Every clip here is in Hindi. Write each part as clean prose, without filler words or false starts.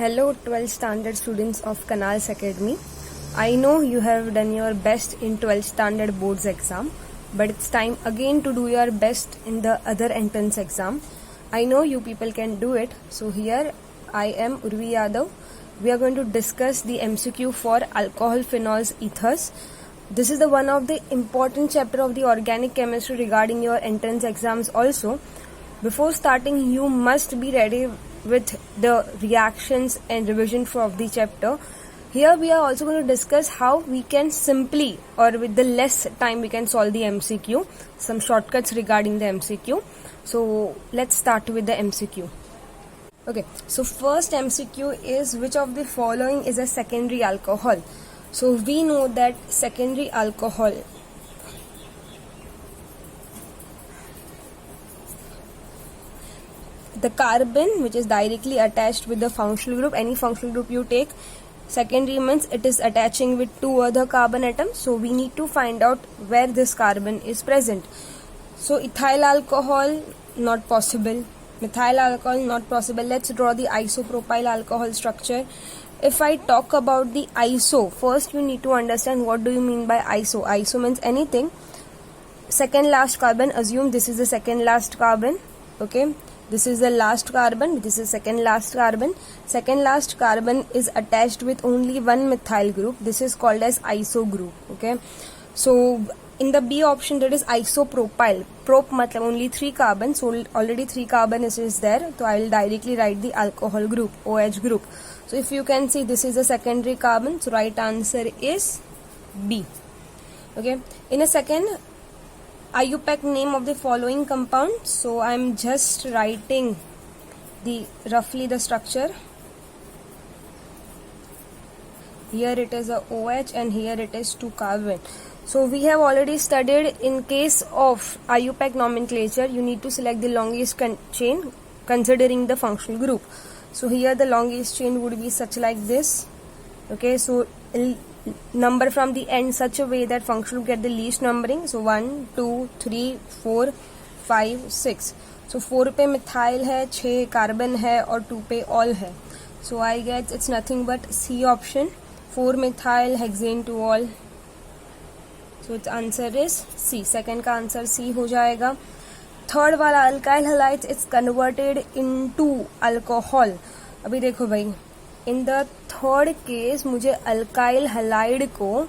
Hello 12th standard students of Canals Academy. I know you have done your best in 12th standard boards exam, but it's time again to do your best in the other entrance exam. I know you people can do it. So here I am Urvi Yadav. We are going to discuss the MCQ for alcohol, phenols, ethers. This is the one of the important chapter of the organic chemistry regarding your entrance exams also. Before starting, you must be ready with the reactions and revision of the chapter. Here we are also going to discuss how we can simply or with the less time we can solve the MCQ, some shortcuts regarding the MCQ. So let's start with the MCQ. Okay, so first MCQ is which of the following is a secondary alcohol? So we know that secondary alcohol the carbon which is directly attached with the functional group, any functional group you take, secondary means it is attaching with two other carbon atoms. So we need to find out where this carbon is present. So ethyl alcohol, not possible. Methyl alcohol, not possible. Let's draw the isopropyl alcohol structure. If I talk about the iso, first you need to understand what do you mean by iso. Iso means anything. Second last carbon, assume this is the second last carbon. Okay. This is the last carbon, this is second last carbon. Second last carbon is attached with only one methyl group. This is called as iso group. Okay. So in the B option there is isopropyl. Prop matlab only 3 carbon. So already 3 carbon is there. So I will directly write the alcohol group, OH group. So if you can see this is a secondary carbon. So right answer is B. Okay. In a second, IUPAC name of the following compound. So I am just writing the roughly the structure. Here it is a OH and here it is 2 carbon. So we have already studied in case of IUPAC nomenclature you need to select the longest chain considering the functional group. So here the longest chain would be such like this. Okay, so number from the end such a way that function will get the least numbering. So 1 2 3 4 5 6. So 4 पे methyl है, 6 carbon है और 2 पे all है. So I guess it's nothing but C option, 4 methyl hexane to all. So its answer is C. Second का answer C हो जाएगा. थर्ड वाला alkyl halides is converted into alcohol. अभी देखो भाई, इन द थर्ड केस मुझे अल्काइल हलाइड को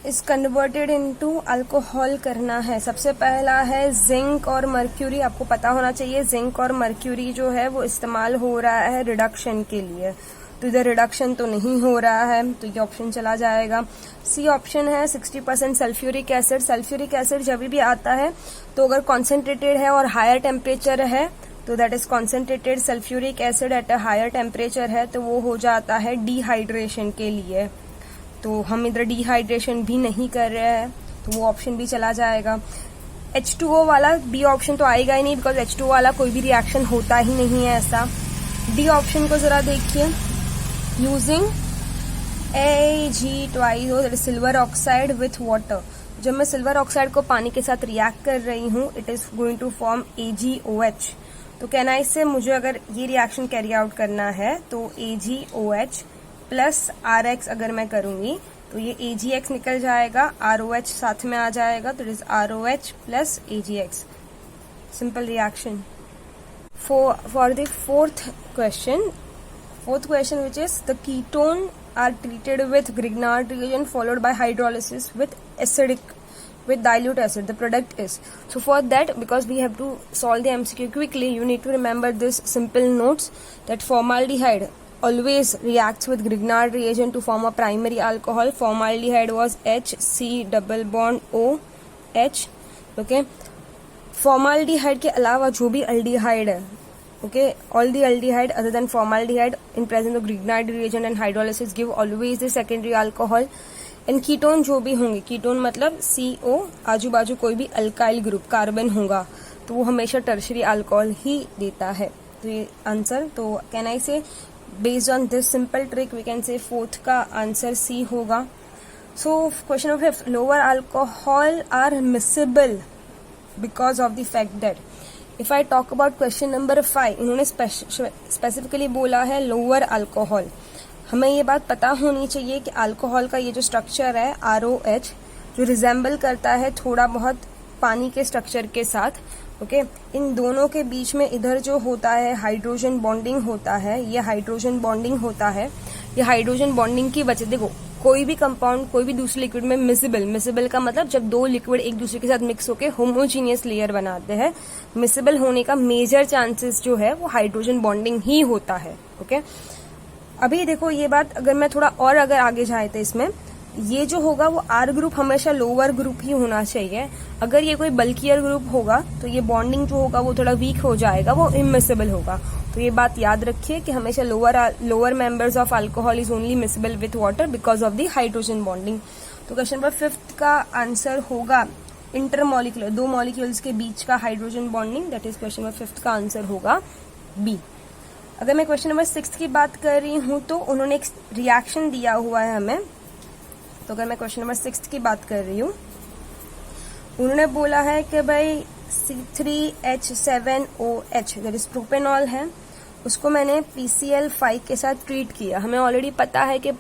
इस कन्वर्टेड इनटू अल्कोहल करना है. सबसे पहला है जिंक और मर्क्यूरी. आपको पता होना चाहिए जिंक और मर्क्यूरी जो है वो इस्तेमाल हो रहा है रिडक्शन के लिए. तो इधर रिडक्शन तो नहीं हो रहा है तो ये ऑप्शन चला जाएगा. सी ऑप्शन है 60% सल्फ्यूरिक एसिड. सल्फ्यूरिक एसिड जब भी आता है तो अगर कॉन्सेंट्रेटेड है और हायर टेम्परेचर है तो that is concentrated sulphuric acid at a higher temperature है तो वो हो जाता है डिहाइड्रेशन के लिए. तो हम इधर डिहाइड्रेशन भी नहीं कर रहे हैं तो वो ऑप्शन भी चला जाएगा. H2O वाला बी ऑप्शन तो आएगा ही नहीं बिकॉज H2O वाला कोई भी रिएक्शन होता ही नहीं है ऐसा. डी ऑप्शन को जरा देखिए. Using Ag2O silver oxide with water. जब मैं सिल्वर ऑक्साइड को पानी के साथ रिएक्ट कर रही हूँ it is going to form AgOH. तो कहना इससे मुझे अगर ये रिएक्शन कैरी आउट करना है तो AgOH प्लस RX अगर मैं करूंगी तो ये AgX निकल जाएगा, ROH साथ में आ जाएगा तो it is ROH plus AgX. Simple reaction. For the fourth question which is the ketone are treated with Grignard reagent followed by hydrolysis with dilute acid. The product is. So for that, because we have to solve the MCQ quickly, you need to remember this simple notes that formaldehyde always reacts with Grignard reagent to form a primary alcohol. Formaldehyde was HC double bond OH. Okay. Formaldehyde के अलावा जो भी aldehyde है, okay, all the aldehyde other than formaldehyde in presence of Grignard reagent and hydrolysis give always the secondary alcohol. In ketone जो भी होंगे, कीटोन मतलब CO, आजू बाजू कोई भी अल्काइल ग्रुप कार्बन होगा तो वो हमेशा टर्शरी अल्कोहल ही देता है. तो ये आंसर तो can I say based on this simple trick we can say fourth का आंसर C होगा. So question number 5, lower alcohol are miscible because of the fact that if I talk about question number 5, इन्होंने स्पेसिफिकली बोला है लोअर अल्कोहल। हमें ये बात पता होनी चाहिए कि अल्कोहल का ये जो स्ट्रक्चर है ROH, जो रिजेंबल करता है थोड़ा बहुत पानी के स्ट्रक्चर के साथ, ओके इन दोनों के बीच में इधर जो होता है हाइड्रोजन बॉन्डिंग होता है, ये हाइड्रोजन बॉन्डिंग होता है। ये हाइड्रोजन बॉन्डिंग की वजह, देखो कोई भी कंपाउंड कोई भी दूसरे लिक्विड में मिसिबल का मतलब जब दो लिक्विड एक दूसरे के साथ मिक्स होकर होमोजीनियस लेयर बनाते हैं, मिसिबल होने का मेजर चांसेस जो है वो हाइड्रोजन बॉन्डिंग ही होता है। ओके अभी देखो ये बात अगर मैं थोड़ा और अगर आगे जाए तो इसमें ये जो होगा वो R ग्रुप हमेशा लोअर ग्रुप ही होना चाहिए। अगर ये कोई बल्कियर ग्रुप होगा तो ये बॉन्डिंग जो होगा वो थोड़ा वीक हो जाएगा, वो इमिसिबल होगा। तो ये बात याद रखिए कि हमेशा lower members of alcohol is only miscible with water because of the hydrogen bonding. तो क्वेश्चन नंबर 5 का आंसर होगा इंटरमॉलिक्यूलर, दो मॉलिक्यूल्स के बीच का hydrogen bonding, that is question number 5 का आंसर होगा B। अगर मैं क्वेश्चन नंबर 6 की बात कर रही हूँ तो उन्होंने एक रिएक्शन दिया हुआ है हमें। तो अगर मैं क्वेश्चन नंबर 6 की बात कर रही हूँ, उन्होंने बोला है कि भाई C3H7OH दैट इज प्रोपेनॉल है, उसको मैंने PCl5 के साथ ट्रीट किया। हमें ऑलरेडी पता है कि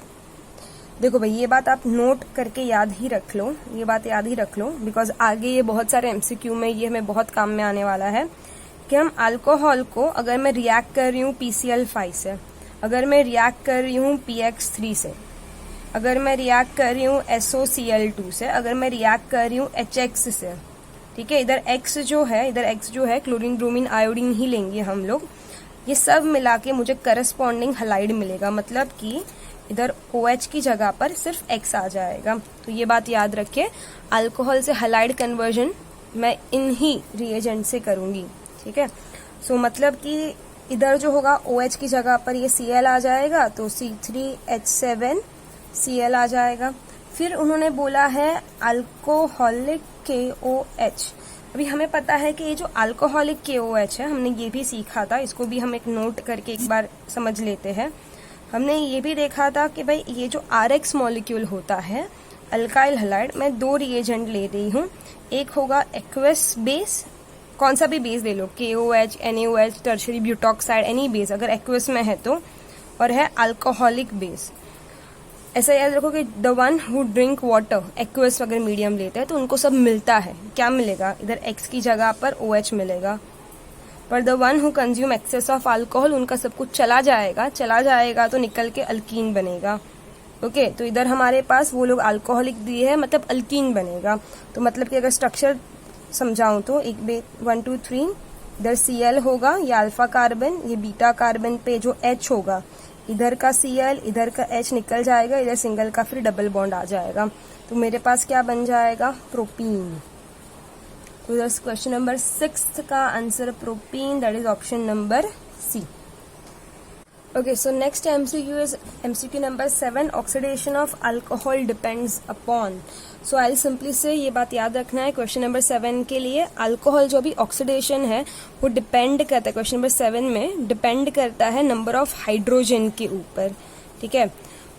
देखो भाई ये बात आप नोट करके याद ही रख लो, ये बात याद ही रख लो बिकॉज आगे ये बहुत सारे MCQ में ये हमें बहुत काम में आने वाला है कि हम अल्कोहल को अगर मैं रिएक्ट कर रही हूँ PCl5 से, अगर मैं रिएक्ट कर रही हूँ PX3 से, अगर मैं रिएक्ट कर रही हूँ SOCl2 से, अगर मैं रिएक्ट कर रही हूँ HX से, ठीक है इधर X जो है क्लोरीन ब्रोमीन आयोडीन ही लेंगे हम लोग, ये सब मिला के मुझे करस्पॉन्डिंग हलाइड मिलेगा, मतलब कि इधर OH की जगह पर सिर्फ X आ जाएगा। तो ये बात याद रखिए, अल्कोहल से हलाइड कन्वर्जन मैं इन्हीं रिएजेंट से करूंगी, ठीक है। सो मतलब कि इधर जो होगा OH की जगह पर ये Cl आ जाएगा, तो C3H7Cl आ जाएगा। फिर उन्होंने बोला है अल्कोहलिक KOH। अभी हमें पता है कि ये जो अल्कोहलिक KOH है, हमने ये भी सीखा था, इसको भी हम एक नोट करके एक बार समझ लेते हैं। हमने ये भी देखा था कि भाई ये जो RX मॉलिक्यूल होता है अल्काइल हलाइड, मैं दो रिएजेंट ले रही हूँ, एक होगा एक्वस बेस, कौन सा भी बेस ले लो, KOH, NaOH, tertiary butoxide, any base अगर एक्वस में है तो, और है अल्कोहलिक बेस। ऐसा याद रखो कि the one who drink water, aqueous अगर मीडियम लेते हैं तो उनको सब मिलता है, क्या मिलेगा, इधर X की जगह पर OH मिलेगा। पर the one who consume excess of alcohol, उनका सब कुछ चला जाएगा तो निकल के अल्कीन बनेगा। ओके तो इधर हमारे पास वो लोग अल्कोहलिक दिए है, मतलब अल्कीन बनेगा। तो मतलब कि अगर स्ट्रक्चर समझाऊं तो 1 2 3, इधर Cl होगा, ये अल्फा कार्बन, ये बीटा कार्बन पे जो H होगा, इधर का Cl इधर का H निकल जाएगा, इधर सिंगल का फिर डबल बॉन्ड आ जाएगा, तो मेरे पास क्या बन जाएगा, प्रोपीन। तो इधर क्वेश्चन नंबर 6 का answer propene, that is option number C। Okay, so next MCQ is MCQ number 7, oxidation of alcohol depends upon. So I'll simply say ये बात याद रखना है क्वेश्चन नंबर 7 के लिए, अल्कोहल जो भी ऑक्सीडेशन है वो डिपेंड करता है, क्वेश्चन नंबर 7 में डिपेंड करता है नंबर ऑफ हाइड्रोजन के ऊपर, ठीक है।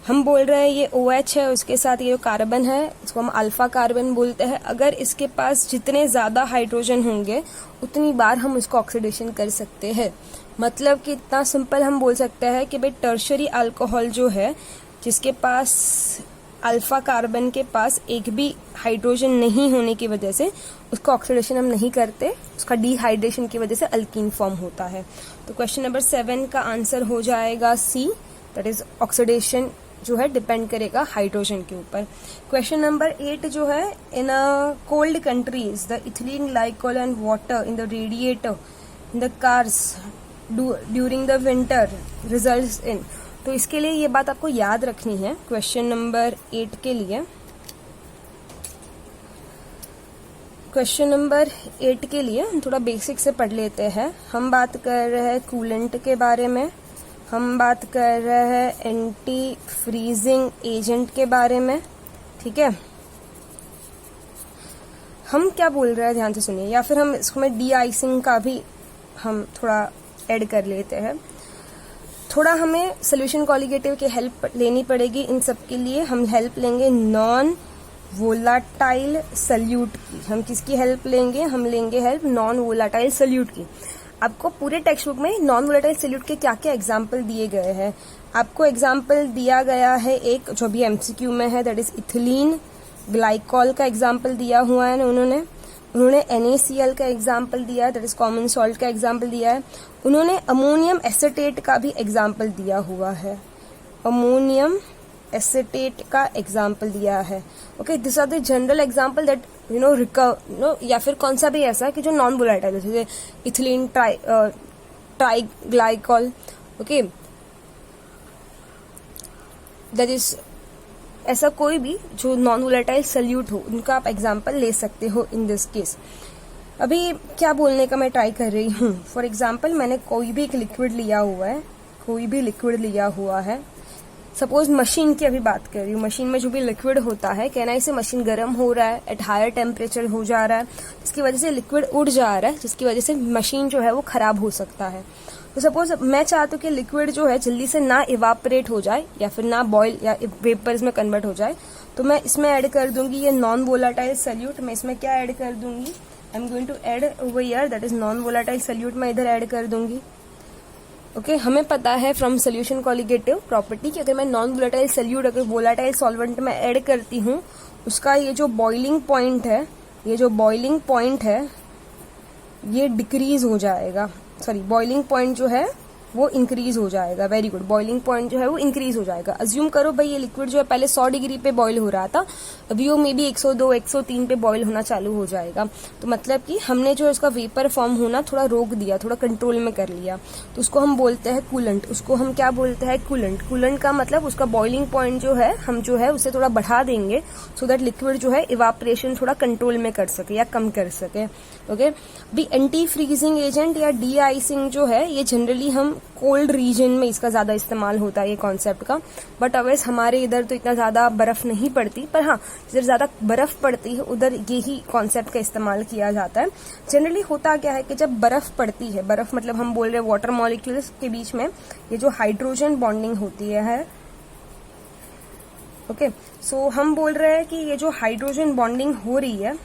हम बोल रहे हैं ये OH है, उसके साथ ये जो कार्बन है इसको हम अल्फा कार्बन बोलते हैं। अगर इसके पास जितने ज्यादा हाइड्रोजन होंगे उतनी बार हम उसको ऑक्सीडेशन कर सकते हैं। मतलब कि इतना सिंपल हम बोल सकते हैं कि भाई टर्शरी अल्कोहल जो है, जिसके पास अल्फा कार्बन के पास एक भी हाइड्रोजन नहीं होने की वजह से उसका ऑक्सीडेशन हम नहीं करते, उसका डिहाइड्रेशन की वजह से अल्कीन फॉर्म होता है। तो क्वेश्चन नंबर 7 का आंसर हो जाएगा C, दैट इज ऑक्सीडेशन जो है डिपेंड करेगा हाइड्रोजन के ऊपर। क्वेश्चन नंबर 8 जो है, in cold countries the ethylene glycol and water in the radiator in the cars during the winter results in. तो इसके लिए ये बात आपको याद रखनी है क्वेश्चन नंबर 8 के लिए। क्वेश्चन नंबर 8 के लिए हम थोड़ा बेसिक से पढ़ लेते हैं। हम बात कर रहे हैं कूलेंट के बारे में, हम बात कर रहे हैं एंटी फ्रीजिंग एजेंट के बारे में, ठीक है। हम क्या बोल रहे हैं ध्यान से सुनिए, या फिर हम इसमें डी आइसिंग का भी हम थोड़ा ऐड कर लेते हैं। थोड़ा हमें सोल्यूशन कॉलिगेटिव की हेल्प लेनी पड़ेगी इन सब के लिए। हम हेल्प लेंगे नॉन वोलाटाइल सल्यूट की। हम किसकी हेल्प लेंगे? हम लेंगे हेल्प नॉन वोलाटाइल सल्यूट की। आपको पूरे टेक्स्ट बुक में नॉन वोलाटाइल सल्यूट के क्या क्या एग्जाम्पल दिए गए हैं? आपको एग्जाम्पल दिया गया है एक जो भी एमसीक्यू में है, दैट इज इथिलीन ग्लाइकॉल का एग्जाम्पल दिया हुआ है उन्होंने NaCl का एग्जाम्पल दिया है, दैट इज कॉमन सॉल्ट का एग्जाम्पल दिया है। उन्होंने अमोनियम एसेटेट का भी एग्जाम्पल दिया हुआ है, अमोनियम एसेटेट का एग्जाम्पल दिया है। Okay, this are the general example that या फिर कौन सा भी ऐसा कि जो नॉन वोलेटाइल है, जैसे इथिलीन ट्राइग्लाइकॉल। ओके, दैट इज ऐसा कोई भी जो नॉन वोलेटाइल सल्यूट हो, उनका आप एग्जाम्पल ले सकते हो इन दिस केस। अभी क्या बोलने का मैं ट्राई कर रही हूँ, फॉर एग्जाम्पल मैंने कोई भी एक लिक्विड लिया हुआ है, सपोज मशीन की अभी बात कर रही हूँ। मशीन में जो भी लिक्विड होता है, कहना इसे मशीन गर्म हो रहा है, एट हायर टेम्परेचर हो जा रहा है, जिसकी वजह से लिक्विड उड़ जा रहा है, जिसकी वजह से मशीन जो है वो खराब हो सकता है। तो सपोज मैं चाहती हूँ कि लिक्विड जो है जल्दी से ना इवापोरेट हो जाए या फिर ना बॉयल या वेपर्स में कन्वर्ट हो जाए, तो मैं इसमें ऐड कर दूंगी ये नॉन वोलाटाइल सल्यूट। मैं इसमें क्या ऐड कर दूंगी? I am going to add over here, that is non volatile solute. मैं इधर ऐड कर दूंगी। ओके, हमें पता है फ्रॉम सोल्यूशन कॉलिगेटिव प्रॉपर्टी कि अगर मैं नॉन वोलाटाइल सल्यूट अगर वोलाटाइल सॉल्वेंट में ऐड करती हूँ, उसका ये जो बॉइलिंग पॉइंट है ये डिक्रीज हो जाएगा, सॉरी बॉइलिंग पॉइंट जो है वो इंक्रीज हो जाएगा। वेरी गुड, बॉइलिंग पॉइंट जो है वो इंक्रीज हो जाएगा। अज्यूम करो भाई ये लिक्विड जो है पहले 100 डिग्री पे बॉईल हो रहा था, अभी वो मे बी 102 103 पे बॉईल होना चालू हो जाएगा। तो मतलब कि हमने जो इसका वेपर फॉर्म होना थोड़ा रोक दिया, थोड़ा कंट्रोल में कर लिया, तो उसको हम बोलते हैं कूलेंट। उसको हम क्या बोलते हैं? कूलेंट। कूलेंट का मतलब उसका बॉइलिंग पॉइंट जो है हम जो है उसे थोड़ा बढ़ा देंगे, सो दैट लिक्विड जो है इवापोरेशन थोड़ा कंट्रोल में कर सके या कम कर सके। ओके, भी एंटी फ्रीजिंग एजेंट या डी आइसिंग जो है ये जनरली हम कोल्ड रीजन में इसका ज्यादा इस्तेमाल होता है ये कॉन्सेप्ट का, बट अवेस हमारे इधर तो इतना ज्यादा बर्फ नहीं पड़ती, पर हाँ जिधर ज्यादा बर्फ पड़ती है उधर यही कॉन्सेप्ट का इस्तेमाल किया जाता है। जनरली होता क्या है कि जब बर्फ पड़ती है, बर्फ मतलब हम बोल रहे हैं वाटर मॉलिक्यूल्स के बीच में ये जो हाइड्रोजन बॉन्डिंग होती है। ओके, सो हम बोल रहे हैं कि ये जो हाइड्रोजन बॉन्डिंग हो रही है,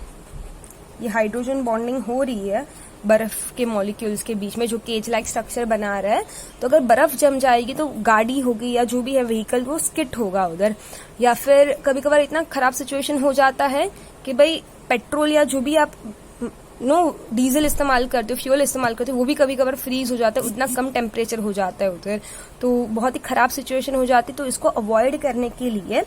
ये हाइड्रोजन बॉन्डिंग हो रही है बर्फ के मॉलिक्यूल्स के बीच में जो केज लाइक स्ट्रक्चर बना रहा है, तो अगर बर्फ जम जाएगी तो गाड़ी होगी या जो भी है व्हीकल वो स्किट होगा उधर। या फिर कभी कभार इतना खराब सिचुएशन हो जाता है कि भाई पेट्रोल या जो भी आप डीजल इस्तेमाल करते हो, फ्यूल इस्तेमाल करते हो, वो भी कभी कभार फ्रीज हो जाता है, उतना कम टेम्परेचर हो जाता है उधर, तो बहुत ही खराब सिचुएशन हो जाती है। तो इसको अवॉइड करने के लिए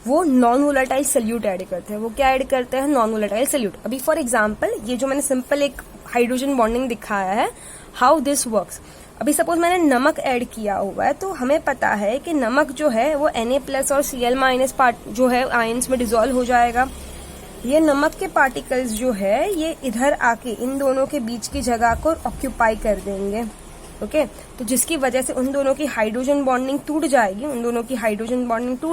वो नॉन वोलेटाइल सल्यूट ऐड करते हैं। वो क्या ऐड करते हैं? Non volatile solute. अभी फॉर एग्जाम्पल ये जो मैंने सिंपल एक हाइड्रोजन बॉन्डिंग दिखाया है, हाउ दिस वर्क्स। अभी सपोज मैंने नमक ऐड किया हुआ है, तो हमें पता है कि नमक जो है वो Na+ और Cl- पार्ट जो है आयंस में डिसॉल्व हो जाएगा। ये नमक के पार्टिकल्स जो है ये इधर आके इन दोनों के बीच की जगह को ऑक्यूपाई कर देंगे। ओके, तो जिसकी वजह से उन दोनों की हाइड्रोजन बॉन्डिंग टूट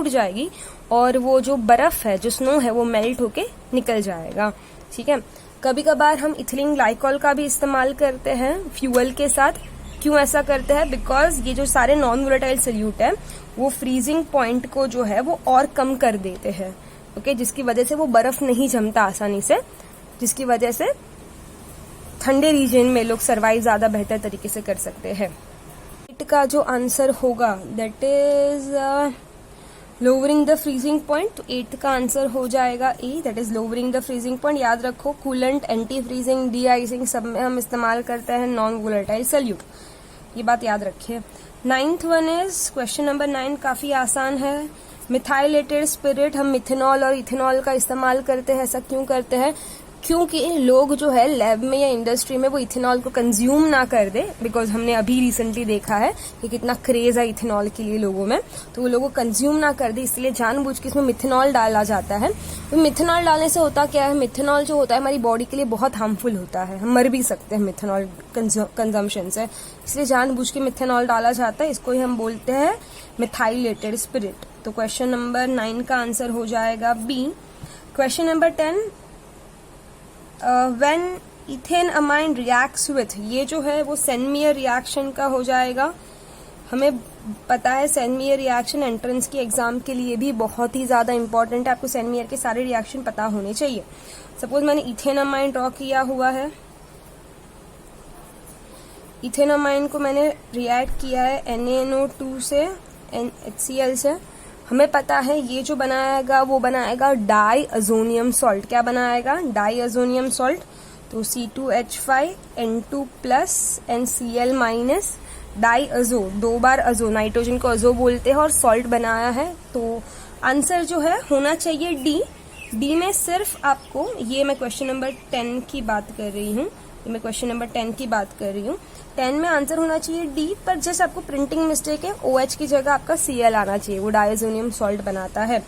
जाएगी, और वो जो बर्फ है, जो स्नो है, वो मेल्ट होके निकल जाएगा। ठीक है, कभी कभार हम इथिलीन ग्लाइकॉल का भी इस्तेमाल करते हैं फ्यूल के साथ। क्यों ऐसा करते हैं? बिकॉज ये जो सारे नॉन वोलेटाइल सल्यूट है वो फ्रीजिंग पॉइंट को जो है वो और कम कर देते हैं। ओके, जिसकी वजह से वो बर्फ नहीं जमता आसानी से, जिसकी वजह से ठंडे रीजन में लोग सर्वाइव ज्यादा बेहतर तरीके से कर सकते हैं। का जो आंसर होगा that is lowering the freezing point, तो 8th का आंसर हो जाएगा A, that is lowering the freezing point. याद रखो coolant, anti freezing, de icing सब में हम इस्तेमाल करते हैं नॉन वोलेटाइल सल्यूट, ये बात याद रखिए। 9th one is question number 9, काफी आसान है। मिथाइलेटेड स्पिरिट, हम मिथेनॉल और इथेनॉल का इस्तेमाल करते हैं। ऐसा क्यों करते हैं? क्योंकि लोग जो है लैब में या इंडस्ट्री में वो इथेनॉल को कंज्यूम ना कर दे, बिकॉज हमने अभी रिसेंटली देखा है कि कितना क्रेज है इथेनॉल के लिए लोगों में, तो वो लोगों को कंज्यूम ना कर दे, इसलिए जानबूझ के इसमें मिथेनॉल डाला जाता है। तो मिथेनॉल डालने से होता क्या है? मिथेनॉल जो होता है हमारी बॉडी के लिए बहुत हार्मफुल होता है, हम मर भी सकते हैं मिथेनॉल कंजम्पशन से, इसलिए जानबूझ के मिथेनॉल डाला जाता है। इसको ही हम बोलते हैं मिथाइलेटेड स्पिरिट। तो क्वेश्चन नंबर 9 का आंसर हो जाएगा B. Question number 10, when ethane amine reacts with, ये जो है वो सेनमियर रिएक्शन का हो जाएगा। हमें पता है सेंट-मेयर रिएक्शन एंट्रेंस की एग्जाम के लिए भी बहुत ही ज्यादा इंपॉर्टेंट है, आपको सेंट-मेयर के सारे रिएक्शन पता होने चाहिए। सपोज मैंने इथेनामाइन ड्रॉ किया हुआ है, इथेनामाइन को मैंने रिएक्ट किया है NaNO2 से HCl से। हमें पता है ये जो बनाएगा वो बनाएगा डाईअजोनियम सॉल्ट। क्या बनाएगा? डाईअजोनियम सॉल्ट। तो C2H5N2 प्लस NCl माइनस डाईअजो, 2 बार अजो, नाइट्रोजन को अजो बोलते हैं और सॉल्ट बनाया है। तो आंसर जो है होना चाहिए डी। डी में सिर्फ आपको, ये मैं क्वेश्चन नंबर 10 की बात कर रही हूँ, 10 में आंसर होना चाहिए डी, पर जस्ट आपको प्रिंटिंग मिस्टेक है, OH की जगह आपका Cl आना चाहिए, वो डाईअजोनियम सॉल्ट बनाता है।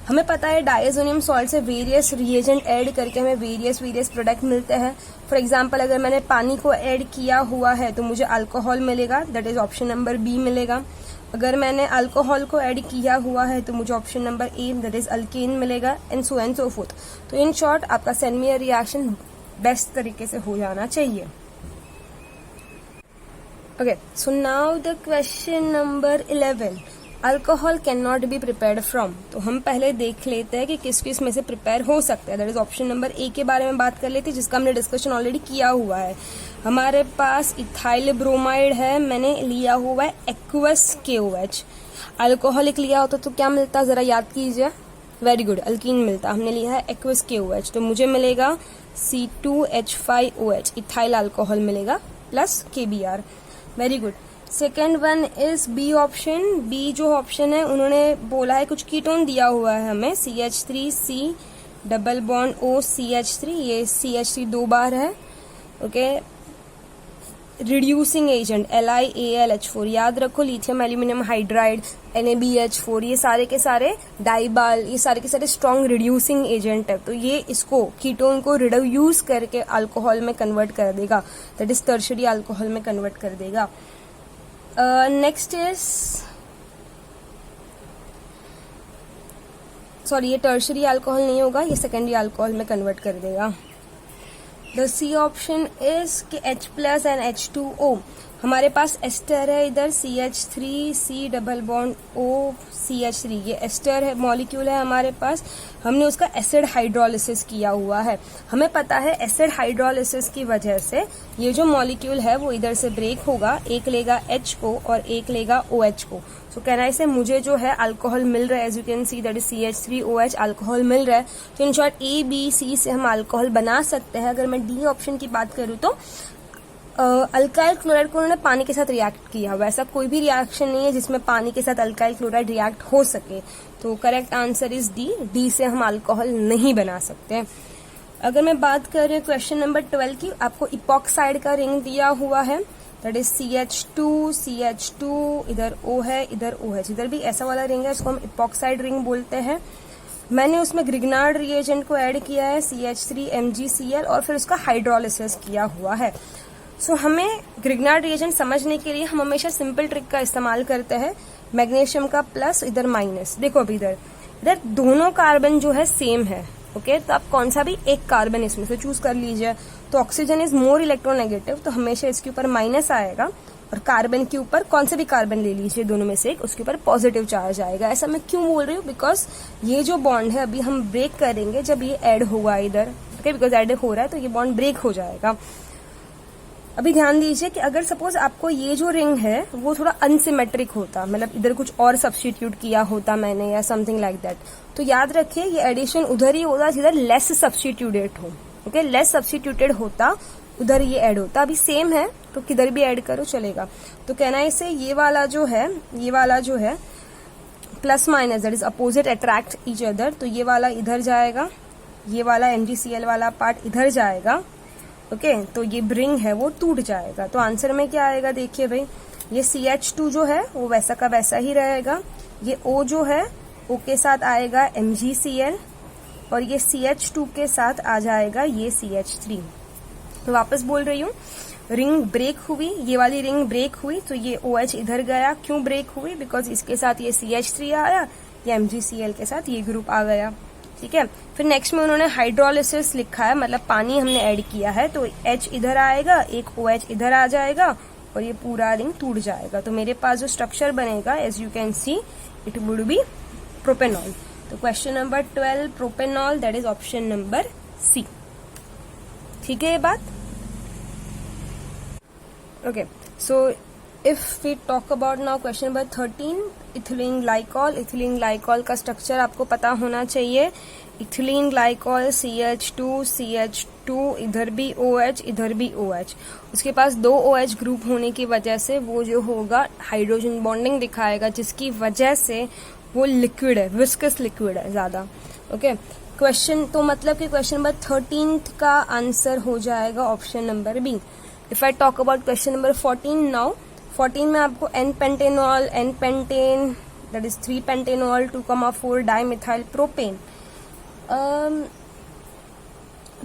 हमें पता है डाईअजोनियम सॉल्ट से वेरियस रिएजेंट ऐड करके हमें वेरियस प्रोडक्ट मिलते हैं। फॉर एग्जांपल अगर मैंने पानी को ऐड किया हुआ है तो मुझे अल्कोहल मिलेगा, that is option number B मिलेगा। अगर मैंने अल्कोहल को ऐड किया हुआ है तो मुझे option number A, that is alkane मिलेगा, एंड सो फोर्थ। तो इन शॉर्ट आपका सेंट-मेयर रिएक्शन बेस्ट तरीके से हो जाना चाहिए। Okay, so now the question number 11. Alcohol cannot be prepared from. तो हम पहले देख लेते हैं कि किस किस में से प्रिपेयर हो सकता है। दैट इज ऑप्शन नंबर ए के बारे में बात कर लेते हैं, जिसका हमने डिस्कशन ऑलरेडी किया हुआ है। हमारे पास इथाइल ब्रोमाइड है, मैंने लिया हुआ है एक्वस KOH। अल्कोहलिक लिया होता तो क्या मिलता, जरा याद कीजिए। वेरी गुड, अल्कीन मिलता। हमने लिया है एक्वस KOH, तो मुझे मिलेगा C2H5OH, इथाइल अल्कोहल मिलेगा plus KBr। Very good. Second one is B option. B जो ऑप्शन है उन्होंने बोला है कुछ कीटोन दिया हुआ है हमें, CH3C double bond O CH3, ये CH3 2 बार है। ओके, रिड्यूसिंग एजेंट LiAlH4, याद रखो, लिथियम एल्यूमिनियम हाइड्राइड NaBH4, ये सारे के सारे डाइबाल, ये सारे के सारे स्ट्रॉन्ग रिड्यूसिंग एजेंट है। तो ये इसको कीटोन को रिड्यूस करके अल्कोहल में कन्वर्ट कर देगा, दैट इज टर्शरी अल्कोहल में कन्वर्ट कर देगा। नेक्स्ट इज, सॉरी, ये टर्शरी अल्कोहल नहीं होगा, ये सेकेंडरी अल्कोहल में कन्वर्ट कर देगा। द सी ऑप्शन इज कि H प्लस एंड H2O। हमारे पास एस्टर है इधर, CH3C double bond O CH3, ये एस्टर है, मॉलिक्यूल है हमारे पास। हमने उसका एसिड हाइड्रोलिसिस किया हुआ है। हमें पता है एसिड हाइड्रोलिसिस की वजह से ये जो मॉलिक्यूल है वो इधर से ब्रेक होगा, एक लेगा H को और एक लेगा OH को। सो कहना है, मुझे जो है अल्कोहल मिल रहा है, as you can see that is CH3OH, alcohol मिल रहा है। तो in short A B C से हम अल्कोहल बना सकते हैं। अगर मैं डी ऑप्शन की बात करूँ तो अल्काइल क्लोराइड को उन्होंने पानी के साथ रिएक्ट किया हुआ, ऐसा कोई भी रिएक्शन नहीं है जिसमें पानी के साथ अल्काइल क्लोराइड रिएक्ट हो सके। तो correct answer is D. D से हम अल्कोहल नहीं बना सकते। अगर मैं बात कर रही हूँ क्वेश्चन नंबर 12 की, आपको इपॉक्साइड का रिंग दिया हुआ है, दैट इज CH2, इधर O है, इधर OH, इधर भी ऐसा वाला रिंग है, इसको हम इपॉक्साइड रिंग बोलते हैं। मैंने उसमें ग्रिग्नार्ड रिएजेंट को ऐड किया है, CH3MgCl, और फिर उसका हाइड्रोलिसिस किया हुआ है। सो हमें ग्रिग्नार्ड रिएजेंट समझने के लिए हम हमेशा सिंपल ट्रिक का इस्तेमाल करते हैं, मैग्नीशियम का प्लस, इधर माइनस। देखो अभी इधर दोनों कार्बन जो है सेम है, ओके, तो आप कौन सा भी एक कार्बन इसमें से चूज कर लीजिए। तो ऑक्सीजन इज मोर इलेक्ट्रोनेगेटिव, तो हमेशा इसके ऊपर माइनस आएगा, और कार्बन के ऊपर कौन से भी कार्बन ले लीजिए दोनों में से एक, उसके ऊपर पॉजिटिव चार्ज आएगा। ऐसा मैं क्यों बोल रही हूँ, बिकॉज ये जो बॉन्ड है अभी हम ब्रेक करेंगे जब ये ऐड होगा इधर, ओके, बिकॉज ऐड हो रहा है तो ये बॉन्ड ब्रेक हो जाएगा। अभी ध्यान दीजिए कि अगर सपोज आपको ये जो रिंग है वो थोड़ा अनसिमेट्रिक होता, मतलब इधर कुछ और सब्स्टिट्यूट किया होता मैंने या समथिंग लाइक दैट, तो याद रखिए ये एडिशन उधर ही होता जिधर लेस सब्स्टिट्यूटेड हो, ओके, लेस सब्स्टिट्यूटेड होता उधर ये ऐड होता। अभी सेम है तो किधर भी ऐड करो चलेगा। तो कहना है इसे, ये वाला जो है plus minus, that is opposite attract each other, तो ये वाला इधर जाएगा, ये वाला MgCl वाला पार्ट इधर जाएगा, ओके, तो ये रिंग है वो टूट जाएगा। तो आंसर में क्या आएगा, देखिए भाई, ये CH2 जो है वो वैसा का वैसा ही रहेगा, ये O जो है O के साथ आएगा MgCl, और ये CH2 के साथ आ जाएगा ये CH3। तो वापस बोल रही हूँ, रिंग ब्रेक हुई, ये वाली रिंग ब्रेक हुई, तो ये OH इधर गया। क्यों ब्रेक हुई, बिकॉज इसके साथ ये CH3 आया, ये MgCl के साथ ये ग्रुप आ गया, ठीक है। फिर नेक्स्ट में उन्होंने हाइड्रोलिसिस लिखा है, मतलब पानी हमने ऐड किया है, तो H इधर आएगा, एक OH इधर आ जाएगा, और ये पूरा रिंग टूट जाएगा। तो मेरे पास जो स्ट्रक्चर बनेगा as you can see it would be propanol. तो question number 12 propanol, that is option number C. ठीक है ये बात? Okay, so if we talk about now question number 13 ethylene glycol. Ethylene glycol का स्ट्रक्चर आपको पता होना चाहिए। इथिलीन ग्लाइकॉल CH2, इधर भी OH, इधर भी OH। उसके पास 2 OH ग्रुप होने की वजह से वो जो होगा हाइड्रोजन बॉन्डिंग दिखाएगा, जिसकी वजह से वो लिक्विड है, विस्कस लिक्विड है ज्यादा। ओके, क्वेश्चन तो मतलब कि क्वेश्चन नंबर 13 का आंसर हो जाएगा option number B. If I talk about question number 14 now, 14 में आपको N pentanol, N pentane, that is three pentanol, 2,4 dimethyl propane,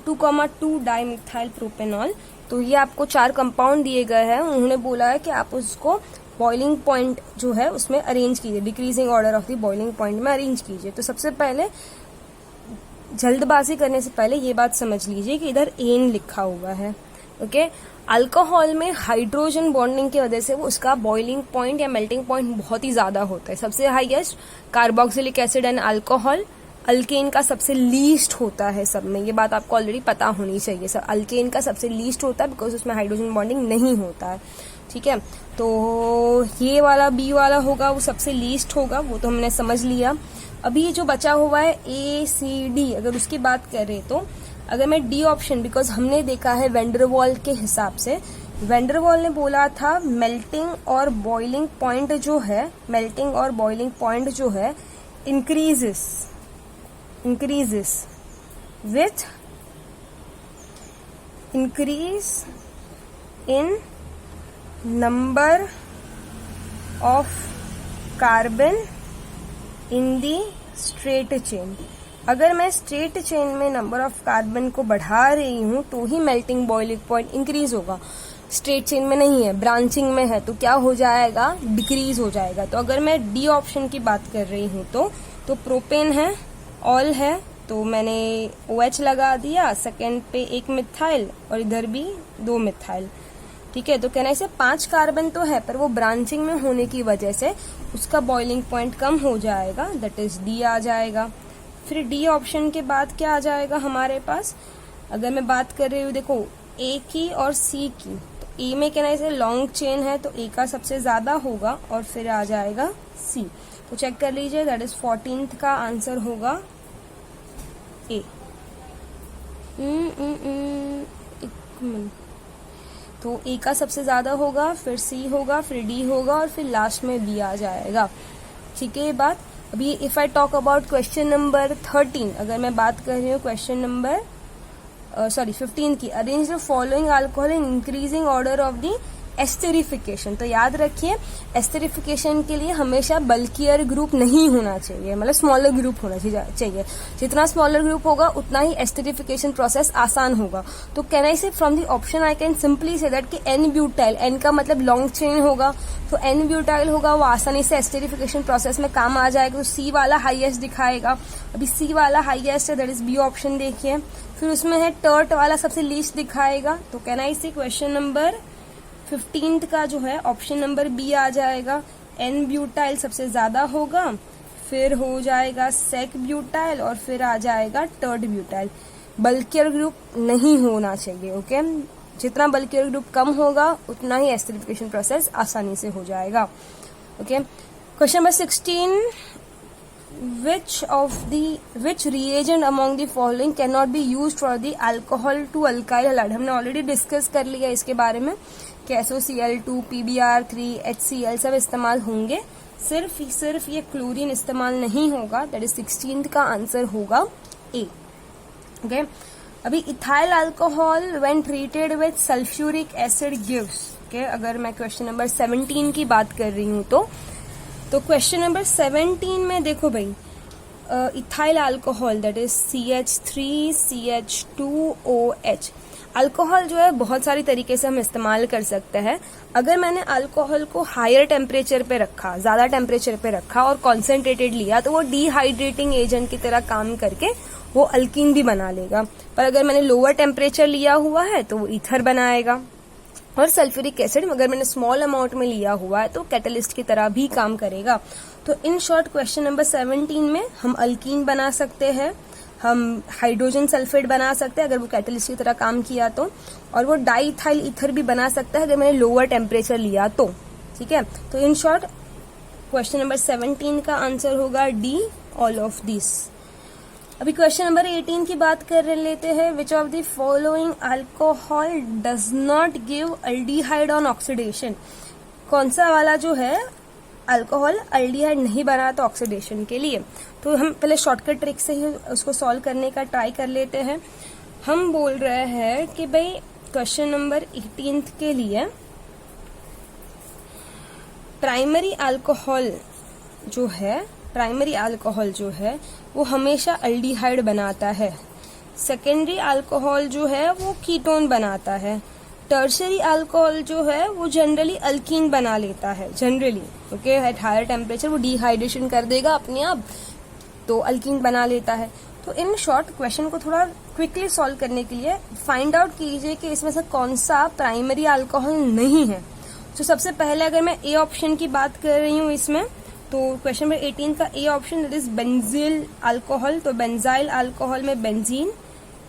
2,2 dimethyl propanol. तो ये आपको 4 कंपाउंड दिए गए हैं। उन्होंने बोला है कि आप उसको बॉइलिंग पॉइंट जो है उसमें अरेंज कीजिए, decreasing order of the boiling point में अरेंज कीजिए। तो सबसे पहले जल्दबाजी करने से पहले ये बात समझ लीजिए कि इधर एन लिखा हुआ है। ओके, अल्कोहल में हाइड्रोजन बॉन्डिंग की वजह से वो उसका बॉइलिंग पॉइंट या मेल्टिंग पॉइंट बहुत ही ज्यादा होता है। सबसे highest carboxylic acid and alcohol, alkane का सबसे लीस्ट होता है सब में। ये बात आपको ऑलरेडी पता होनी चाहिए। सब अल्केन का सबसे लीस्ट होता है बिकॉज उसमें हाइड्रोजन बॉन्डिंग नहीं होता है। ठीक है, तो ये वाला बी वाला होगा वो सबसे लीस्ट होगा, वो तो हमने समझ लिया। अभी जो बचा हुआ है ACD, अगर उसकी बात करें तो अगर मैं डी ऑप्शन, बिकॉज हमने देखा है वेंडरवॉल के हिसाब से, वेंडरवॉल ने बोला था मेल्टिंग और बॉइलिंग पॉइंट जो है, मेल्टिंग और बॉइलिंग पॉइंट जो है increases with increase in number of carbon in the straight chain। अगर मैं स्ट्रेट चेन में नंबर ऑफ कार्बन को बढ़ा रही हूं तो ही मेल्टिंग बॉइलिंग पॉइंट इंक्रीज होगा। स्ट्रेट चेन में नहीं है, ब्रांचिंग में है, तो क्या हो जाएगा, डिक्रीज हो जाएगा। तो अगर मैं डी ऑप्शन की बात कर रही हूं तो प्रोपेन है, ऑल है, तो मैंने OH लगा दिया, सेकेंड पे 1 मिथाइल और इधर भी 2 मिथाइल। ठीक है, तो कहना इसे 5 कार्बन तो है पर वो ब्रांचिंग में होने की वजह से उसका बॉइलिंग पॉइंट कम हो जाएगा, दैट इज डी आ जाएगा। फिर डी ऑप्शन के बाद क्या आ जाएगा हमारे पास, अगर मैं बात कर रही हूँ देखो ए की और सी की, तो ए में कहना इसे लॉन्ग चेन है तो ए का सबसे ज्यादा होगा और फिर आ जाएगा सी। तो चेक कर लीजिए, दैट इज 14th का आंसर होगा ए। तो ए का सबसे ज्यादा होगा, फिर सी होगा, फिर डी होगा और फिर लास्ट में बी आ जाएगा। ठीक है ये बात। अभी if I talk about question number 13, अगर मैं बात कर रही हूँ क्वेश्चन नंबर 15 की, arrange the following alcohol in increasing order of the esterification. तो याद रखिए एस्टेरिफिकेशन के लिए हमेशा बल्कियर ग्रुप नहीं होना चाहिए, मतलब स्मॉलर ग्रुप होना चाहिए। जितना स्मॉलर ग्रुप होगा उतना ही एस्टेरिफिकेशन प्रोसेस आसान होगा। तो कैन आई से from the option I can simply say that कि एन ब्यूटाइल, एन का मतलब लॉन्ग चेन होगा, तो एन ब्यूटाइल होगा, वो आसानी से एस्टेरिफिकेशन प्रोसेस में काम आ जाएगा। तो सी वाला हाईएस्ट दिखाएगा, अभी सी वाला हाईएस्ट है, दैट इज बी ऑप्शन देखिए। फिर उसमें है टर्ट वाला सबसे लीस्ट दिखाएगा, तो कैन आई से क्वेश्चन नंबर 15 का जो है ऑप्शन नंबर बी आ जाएगा। एन ब्यूटाइल सबसे ज्यादा होगा, फिर हो जाएगा सेक ब्यूटाइल और फिर आ जाएगा टर्ट ब्यूटाइल। बल्कियर ग्रुप नहीं होना चाहिए। ओके, जितना बल्कियर ग्रुप कम होगा उतना ही एस्टेरिफिकेशन प्रोसेस आसानी से हो जाएगा। Okay, question number 16, which reagent among the following cannot be used for the alcohol to alkyl halide। हमने ऑलरेडी डिस्कस कर लिया इसके बारे में कि SOCl2, PBr3, HCl सब इस्तेमाल होंगे, सिर्फ ये क्लोरीन इस्तेमाल नहीं होगा, दैट इज 16th का आंसर होगा ए। ओके, अभी ethyl alcohol when treated with sulphuric acid gives. Okay, अगर मैं क्वेश्चन नंबर 17 की बात कर रही हूँ तो क्वेश्चन नंबर 17 में देखो भाई, ethyl alcohol that is CH3CH2OH। Alcohol जो है बहुत सारी तरीके से हम इस्तेमाल कर सकते हैं। अगर मैंने अल्कोहल को हायर टेम्परेचर पे रखा, ज्यादा टेम्परेचर पे रखा और कॉन्सेंट्रेटेड लिया तो वो डिहाइड्रेटिंग एजेंट की तरह काम करके वो अल्कीन भी बना लेगा। पर अगर मैंने लोअर टेम्परेचर लिया हुआ है तो वो ईथर बनाएगा। और सल्फ्यूरिक एसिड अगर मैंने स्मॉल अमाउंट में लिया हुआ है तो कैटलिस्ट की तरह भी काम करेगा। तो इन शॉर्ट क्वेश्चन नंबर 17 में हम अल्कीन बना सकते हैं, हम हाइड्रोजन सल्फेट बना सकते हैं अगर वो कैटलिस्ट की तरह काम किया तो, और वो डाइथाइल ईथर भी बना सकता है अगर मैंने लोअर टेम्परेचर लिया तो। ठीक है, तो इन शॉर्ट क्वेश्चन नंबर 17 का आंसर होगा डी, ऑल ऑफ दिस। अभी क्वेश्चन नंबर 18 की बात कर लेते हैं। विच of the following alcohol does not give aldehyde on oxidation. कौन सा वाला जो है अल्कोहल अल्डिहाइड नहीं बनाता ऑक्सीडेशन के लिए। तो हम पहले शॉर्टकट ट्रिक से ही उसको सॉल्व करने का ट्राई कर लेते हैं। हम बोल रहे हैं कि भाई क्वेश्चन नंबर 18 के लिए प्राइमरी अल्कोहल जो है वो हमेशा अल्डिहाइड बनाता है। सेकेंडरी अल्कोहल जो है वो कीटोन बनाता है। टर्शरी अल्कोहल जो है वो जनरली अल्कीन बना लेता है, generally okay. At higher temperature वो डिहाइड्रेशन कर देगा अपने आप, तो अल्कीन बना लेता है। तो इन शॉर्ट क्वेश्चन को थोड़ा क्विकली सॉल्व करने के लिए फाइंड आउट कीजिए कि इसमें से कौन सा प्राइमरी अल्कोहल नहीं है। तो सबसे पहले अगर मैं ए ऑप्शन की बात कर रही हूँ इसमें, तो क्वेश्चन नंबर 18 का A option that is बेंजील alcohol. तो बेंजाइल अल्कोहल में बेंजीन,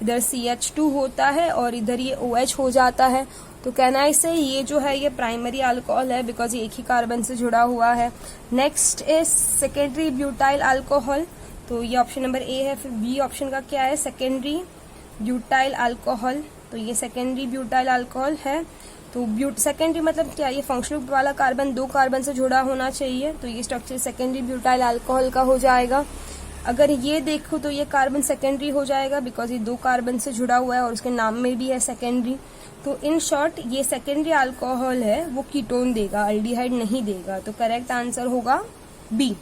इधर CH2 होता है और इधर ये OH हो जाता है। तो कहना है इससे ये जो है ये प्राइमरी अल्कोहल है बिकॉज ये एक ही कार्बन से जुड़ा हुआ है। Next is secondary butyl alcohol. तो ये ऑप्शन नंबर ए है। फिर बी ऑप्शन का क्या है, सेकेंडरी ब्यूटाइल अल्कोहल। तो ये सेकेंडरी ब्यूटाइल अल्कोहल है। तो सेकेंडरी मतलब क्या, ये फंक्शनल ग्रुप वाला कार्बन 2 कार्बन से जुड़ा होना चाहिए। तो ये स्ट्रक्चर सेकेंडरी ब्यूटाइल अल्कोहल का हो जाएगा। अगर ये देखो तो ये कार्बन सेकेंडरी हो जाएगा बिकॉज ये 2 कार्बन से जुड़ा हुआ है और उसके नाम में भी है सेकेंडरी। तो इन शॉर्ट ये सेकेंडरी अल्कोहल है वो कीटोन देगा, अल्डिहाइड नहीं देगा। तो करेक्ट आंसर होगा बी,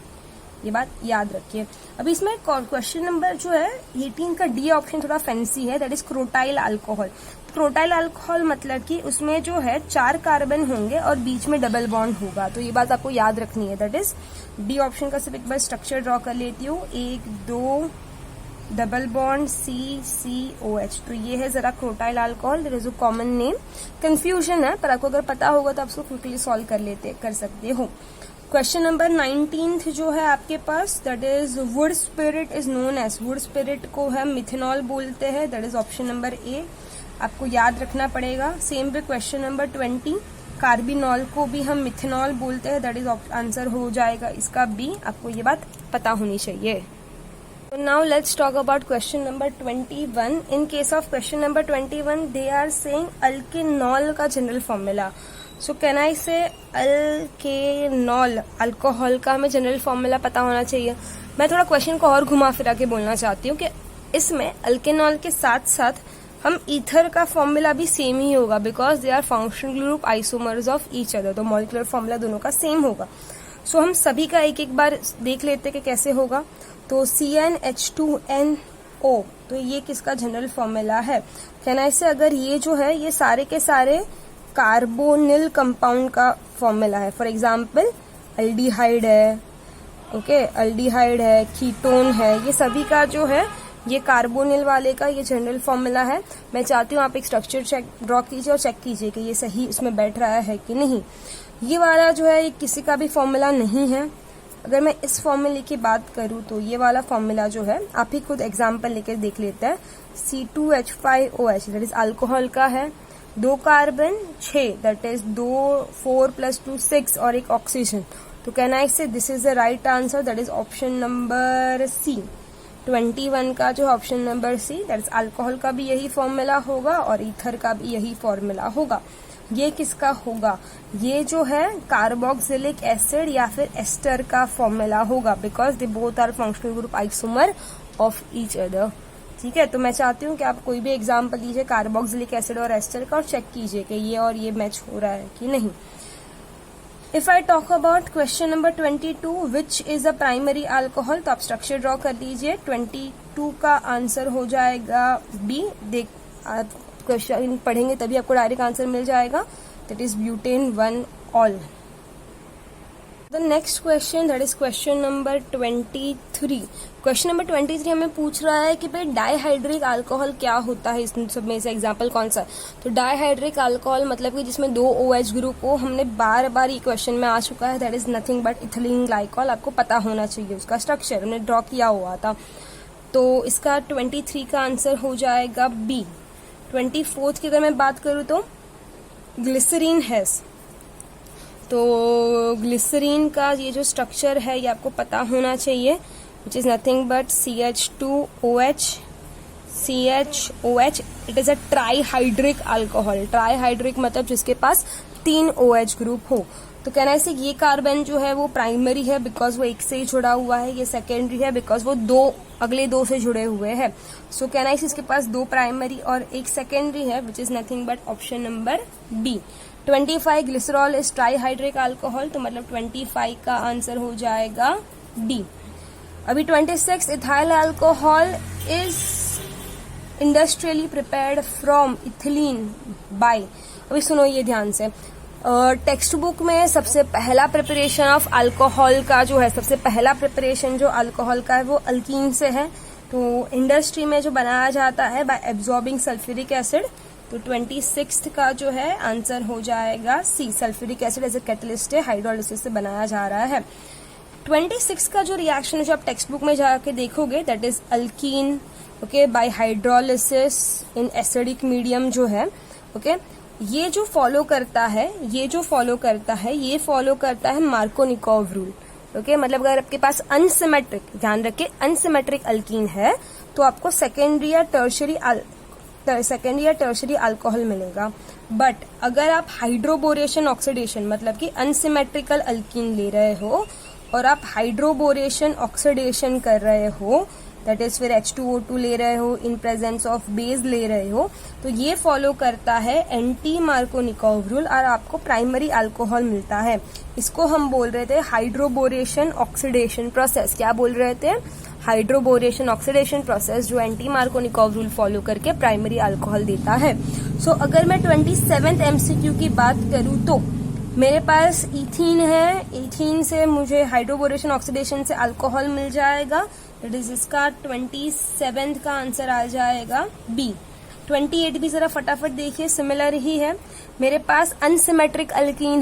ये बात याद रखिए। अभी इसमें क्वेश्चन नंबर जो है 18 का डी ऑप्शन थोड़ा फैंसी है, दैट इज क्रोटाइल अल्कोहल। क्रोटाइल अल्कोहल मतलब कि उसमें जो है 4 कार्बन होंगे और बीच में डबल बॉन्ड होगा। तो ये बात आपको याद रखनी है, दैट इज डी ऑप्शन का। सिर्फ एक बार स्ट्रक्चर ड्रॉ कर लेती हूँ, 1 2 डबल बॉन्ड CCOH। तो ये है जरा crotyl alcohol, there is a common name. Confusion है पर आपको अगर पता होगा तो आप उसको क्विकली सॉल्व कर सकते हो। क्वेश्चन नंबर 19 जो है आपके पास, that is wood spirit is known as. Wood spirit को हम मिथेनॉल बोलते हैं, that is option number A, आपको याद रखना पड़ेगा। Same way question number 20, carbinol को भी हम मिथेनॉल बोलते हैं, दैट इज आंसर हो जाएगा इसका बी। आपको ये बात पता होनी चाहिए। Now let's talk about question number 21। In case of question number 21 they are saying alkanol का general formula. So can I say alkanol, alcohol का हमें जनरल फॉर्मूला पता होना चाहिए। मैं थोड़ा क्वेश्चन को और घुमा फिरा के बोलना चाहती हूँ कि इसमें अल्केनॉल के साथ साथ हम ईथर का फॉर्मूला भी सेम ही होगा because they are functional group isomers of each other. तो मॉलिक्यूलर फॉर्मूला दोनों का सेम होगा। सो हम सभी का एक एक बार देख लेते हैं कि कैसे होगा। तो CnH2nO, तो ये किसका जनरल फॉर्मूला है। कहना इससे अगर ये जो है ये सारे के सारे कार्बोनिल कंपाउंड का फॉर्मूला है। फॉर एग्जाम्पल अल्डिहाइड है, ओके, अल्डिहाइड है, कीटोन है, ये सभी का जो है ये कार्बोनिल वाले का ये जनरल फॉर्मूला है। मैं चाहती हूँ आप एक स्ट्रक्चर ड्रॉ कीजिए और चेक कीजिए कि ये सही इसमें बैठ रहा है कि नहीं। ये वाला जो है ये किसी का भी फॉर्मूला नहीं है। अगर मैं इस फॉर्मूले की बात करूँ तो ये वाला फॉर्मूला जो है आप ही खुद एग्जाम्पल लेकर देख लेते हैं। C2H5OH दैट इज अल्कोहल का है, 2 कार्बन 6 दैट इज 4 + 2 6 और एक ऑक्सीजन। तो कहना है इससे this is the right answer, that is option number C. 21 का जो option number C, that is alcohol का भी यही फॉर्मूला होगा और ईथर का भी यही फॉर्मूला होगा। ये किसका होगा, ये जो है कार्बोक्सिलिक एसिड या फिर एस्टर का फॉर्मूला होगा because they both are functional group isomer of each other. ठीक है, तो मैं चाहती हूँ कि आप कोई भी एग्जाम्पल लीजिए कार्बोक्सिलिक एसिड और एस्टर का और चेक कीजिए कि ये और ये मैच हो रहा है कि नहीं। If I talk about question number 22, which is a primary alcohol, तो आप स्ट्रक्चर ड्रॉ कर लीजिए। 22 का आंसर हो जाएगा बी। देख आप क्वेश्चन पढ़ेंगे तभी आपको डायरेक्ट आंसर मिल जाएगा, that is butane 1 all. The next question that is question number 23। Question number 23 हमें पूछ रहा है कि भाई डाईहाइड्रिक अल्कोहल क्या होता है, इस सब में से एग्जांपल कौन सा है। तो डाईहाइड्रिक अल्कोहल मतलब कि जिसमें 2 OH ग्रुप हो। हमने बार बार ये क्वेश्चन में आ चुका है, that is nothing but ethylene glycol. आपको पता होना चाहिए उसका स्ट्रक्चर, हमने ड्रॉ किया हुआ था। तो इसका 23 का आंसर हो जाएगा बी। 24 की अगर मैं बात करूं तो ग्लिसरीन हैज। तो ग्लिसरीन का ये जो स्ट्रक्चर है ये आपको पता होना चाहिए, विच is nothing but CH2OH। CHOH it is a trihydric alcohol. Trihydric मतलब जिसके पास 3 OH ग्रुप हो। तो कहना है ये कार्बन जो है वो प्राइमरी है बिकॉज वो एक से ही जुड़ा हुआ है, ये सेकेंडरी है बिकॉज वो अगले दो से जुड़े हुए हैं। सो कहना है इसके पास 2 प्राइमरी और 1 सेकेंडरी है, which is nothing but option number B. 25 glycerol is trihydric alcohol, तो मतलब 25 का आंसर हो जाएगा डी। अभी 26 ethyl alcohol is industrially prepared from ethylene by. अभी सुनो ये ध्यान से, टेक्स्ट बुक में सबसे पहला प्रिपरेशन ऑफ अल्कोहल का जो है, सबसे पहला प्रिपरेशन जो अल्कोहल का है वो अल्कीन से है। तो इंडस्ट्री में जो बनाया जाता है बाय एब्जॉर्बिंग सल्फ्यूरिक एसिड। तो 26 का जो है आंसर हो जाएगा C. Sulphuric acid as a catalyst है, हाइड्रोलिसिस से बनाया जा रहा है। 26 का जो रिएक्शन है जो आप टेक्स्ट बुक में जाके देखोगे that is alkyne, okay, bye hydrolysis in acidic medium जो है, ओके। ये जो फॉलो करता है मार्कोनिकोव रूल, ओके। मतलब अगर आपके पास अनसिमेट्रिक, ध्यान रखे अनसिमेट्रिक अल्कीन है तो आपको सेकेंडरी या टर्शरी अल्कोहल मिलेगा। बट अगर आप हाइड्रोबोरेशन ऑक्सीडेशन मतलब कि अनसिमेट्रिकल अल्कीन ले रहे हो और आप हाइड्रोबोरेशन ऑक्सीडेशन कर रहे हो, दैट इज फिर H2O2 ले रहे हो, इन प्रेजेंस ऑफ बेस ले रहे हो, तो ये फॉलो करता है एंटी मार्कोनिकोव रूल और आपको प्राइमरी अल्कोहल मिलता है। इसको हम बोल रहे थे हाइड्रोबोरेशन ऑक्सीडेशन प्रोसेस। क्या बोल रहे थे? हाइड्रोबोरेशन ऑक्सीडेशन प्रोसेस, जो एंटी मार्कोनिकोव रूल फॉलो करके प्राइमरी अल्कोहल देता है। सो अगर मैं 27th MCQ की बात करूं तो मेरे पास इथीन है, इथीन से मुझे हाइड्रोबोरेशन ऑक्सीडेशन से अल्कोहल मिल जाएगा, दैट इज इसका 27th का आंसर आ जाएगा बी। 28 भी जरा फटाफट देखिए, सिमिलर ही है। मेरे पास अनसिमेट्रिक अल्कीन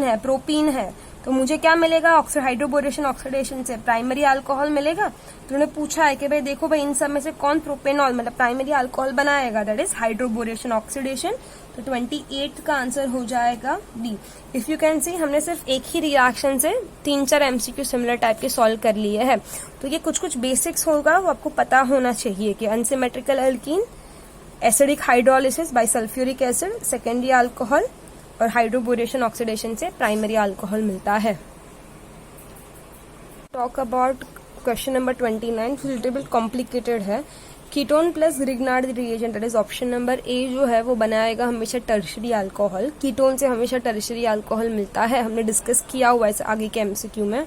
है, प्रोपीन है, तो मुझे क्या मिलेगा? हाइड्रोबोरेशन ऑक्सीडेशन से प्राइमरी अल्कोहल मिलेगा। तो उन्होंने पूछा है कि भाई देखो भाई इन सब में से कौन प्रोपेनॉल मतलब प्राइमरी अल्कोहल बनाएगा, दैट इज हाइड्रोबोरेशन ऑक्सीडेशन। तो 28 का आंसर हो जाएगा B. If you can see हमने सिर्फ एक ही रिएक्शन से 3-4 MCQ सिमिलर टाइप के सॉल्व कर लिए हैं। तो ये कुछ बेसिक्स होगा वो आपको पता होना चाहिए कि unsymmetrical alkene, acidic hydrolysis by sulphuric acid, secondary alcohol और हाइड्रोबोरेशन ऑक्सीडेशन से प्राइमरी अल्कोहल मिलता है। Talk about question number 29, little bit complicated है। Ketone plus Grignard reagent, that is option number A जो है वो बनाएगा हमेशा टर्शरी अल्कोहल। कीटोन से हमेशा टर्शरी अल्कोहल मिलता है, हमने डिस्कस किया हुआ है आगे के MCQ में।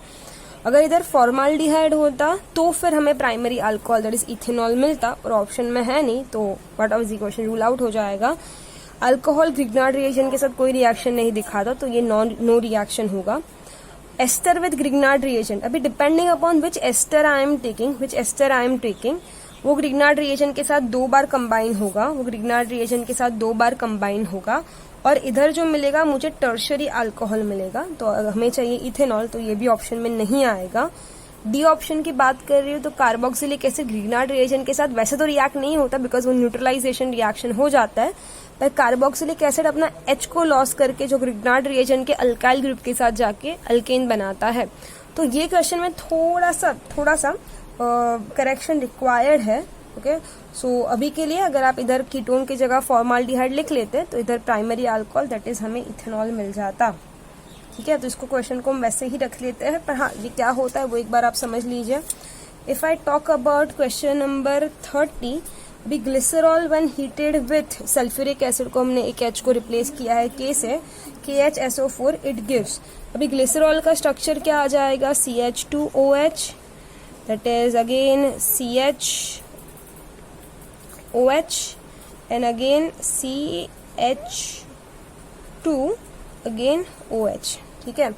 अगर इधर फॉर्माल्डिहाइड होता तो फिर हमें primary alcohol that is ethanol मिलता, और ऑप्शन में है नहीं तो what of the question rule out हो जाएगा। अल्कोहल ग्रिग्नार्ड रिएजेंट के साथ कोई रिएक्शन नहीं दिखाता तो ये नो रिएक्शन होगा। एस्टर विद ग्रिग्नार्ड रिएजेंट, अभी depending upon which ester I am taking, वो ग्रिग्नार्ड रिएजेंट के साथ 2 बार कंबाइन होगा, और इधर जो मिलेगा मुझे टर्शरी अल्कोहल मिलेगा। तो अगर हमें चाहिए इथेनॉल तो ये भी ऑप्शन में नहीं आएगा। डी ऑप्शन की बात कर रही हूँ तो कार्बोक्सिलिक एसिड ग्रिग्नार्ड रिएजेंट के साथ वैसे तो रिएक्ट नहीं होता बिकॉज वो न्यूट्रलाइजेशन रिएक्शन हो जाता है, पर कार्बोक्सिलिक एसिड अपना H को लॉस करके जो ग्रिग्नार्ड रिएजेंट के अल्काइल ग्रुप के साथ जाके अल्केन बनाता है। तो ये क्वेश्चन में थोड़ा सा करेक्शन रिक्वायर्ड है, ओके। सो अभी के लिए अगर आप इधर कीटोन की जगह फॉर्माल्डिहाइड लिख लेते तो इधर प्राइमरी अल्कोहल दैट इज हमें इथेनॉल मिल जाता, ठीक है। तो इसको क्वेश्चन को हम वैसे ही रख लेते हैं, पर हाँ ये क्या होता है वो एक बार आप समझ लीजिए। If I talk about question number 30, अभी glycerol when heated with sulphuric acid को हमने एक H को रिप्लेस किया है K से, KHSO4 इट गिव्स। अभी ग्लिसरॉल का स्ट्रक्चर क्या आ जाएगा? CH2OH, that is again CHOH and again CH2 again OH, ठीक है।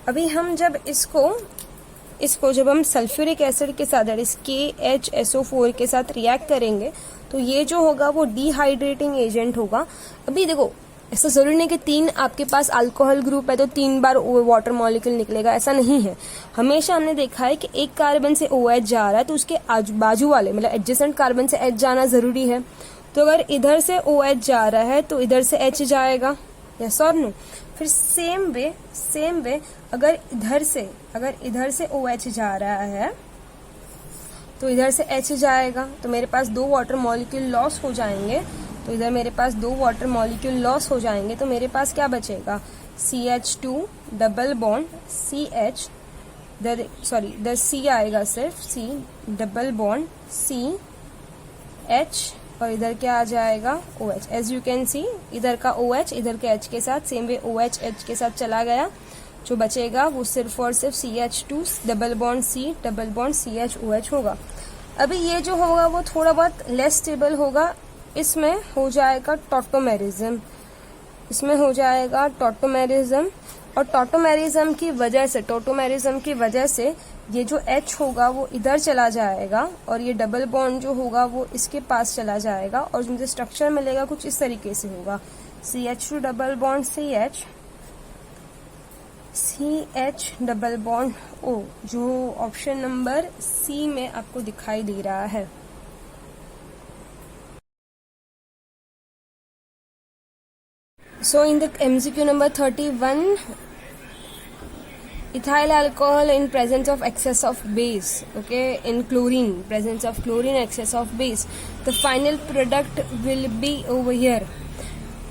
अभी हम जब इसको जब हम सल्फ्यूरिक एसिड के साथ KHSO4 के साथ रिएक्ट करेंगे तो ये जो होगा वो डिहाइड्रेटिंग एजेंट होगा। अभी देखो ऐसा जरूरी नहीं कि 3 आपके पास अल्कोहल ग्रुप है तो 3 बार वाटर मॉलिक्यूल निकलेगा, ऐसा नहीं है। हमेशा हमने देखा है कि एक कार्बन से OH जा रहा है तो उसके बाजू वाले मतलब एडजेसेंट कार्बन से H जाना जरूरी है। तो अगर इधर से OH जा रहा है तो इधर से H जाएगा, यस और नो। फिर सेम वे अगर इधर से OH जा रहा है तो इधर से H जाएगा, तो मेरे पास 2 वाटर मॉलिक्यूल लॉस हो जाएंगे। तो इधर मेरे पास 2 वाटर मॉलिक्यूल लॉस हो जाएंगे तो मेरे पास क्या बचेगा, CH2 डबल बॉन्ड CH, इधर C आएगा सिर्फ C डबल बॉन्ड CH और इधर क्या आ जाएगा OH। As you can see इधर का OH इधर के H के साथ सेम वे OH H के साथ चला गया, जो बचेगा वो सिर्फ और सिर्फ CH2 double bond C double bond CHOH होगा। अभी ये जो होगा वो थोड़ा बहुत लेस स्टेबल होगा, इसमें हो जाएगा टॉटोमेरिज्म, और टॉटोमेरिज्म की वजह से ये जो H होगा वो इधर चला जाएगा और ये डबल बॉन्ड जो होगा वो इसके पास चला जाएगा और मुझे स्ट्रक्चर मिलेगा कुछ इस तरीके से होगा, CH2 double bond CH double bond O, जो ऑप्शन नंबर C में आपको दिखाई दे रहा है। So in the MCQ number 31, ethyl alcohol in presence of excess of base, okay, in chlorine, presence of chlorine, excess of base. The final product will be over here.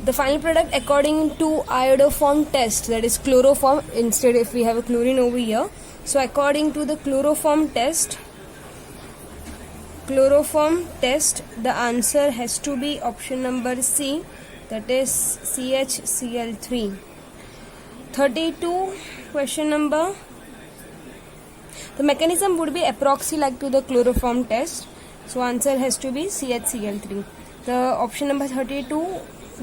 The final product according to iodoform test, that is chloroform, instead if we have a chlorine over here. So according to the chloroform test, the answer has to be option number C, that is CHCl3. 32 question number. The mechanism would be approximately like to the chloroform test. So answer has to be CHCl3. The option number 32,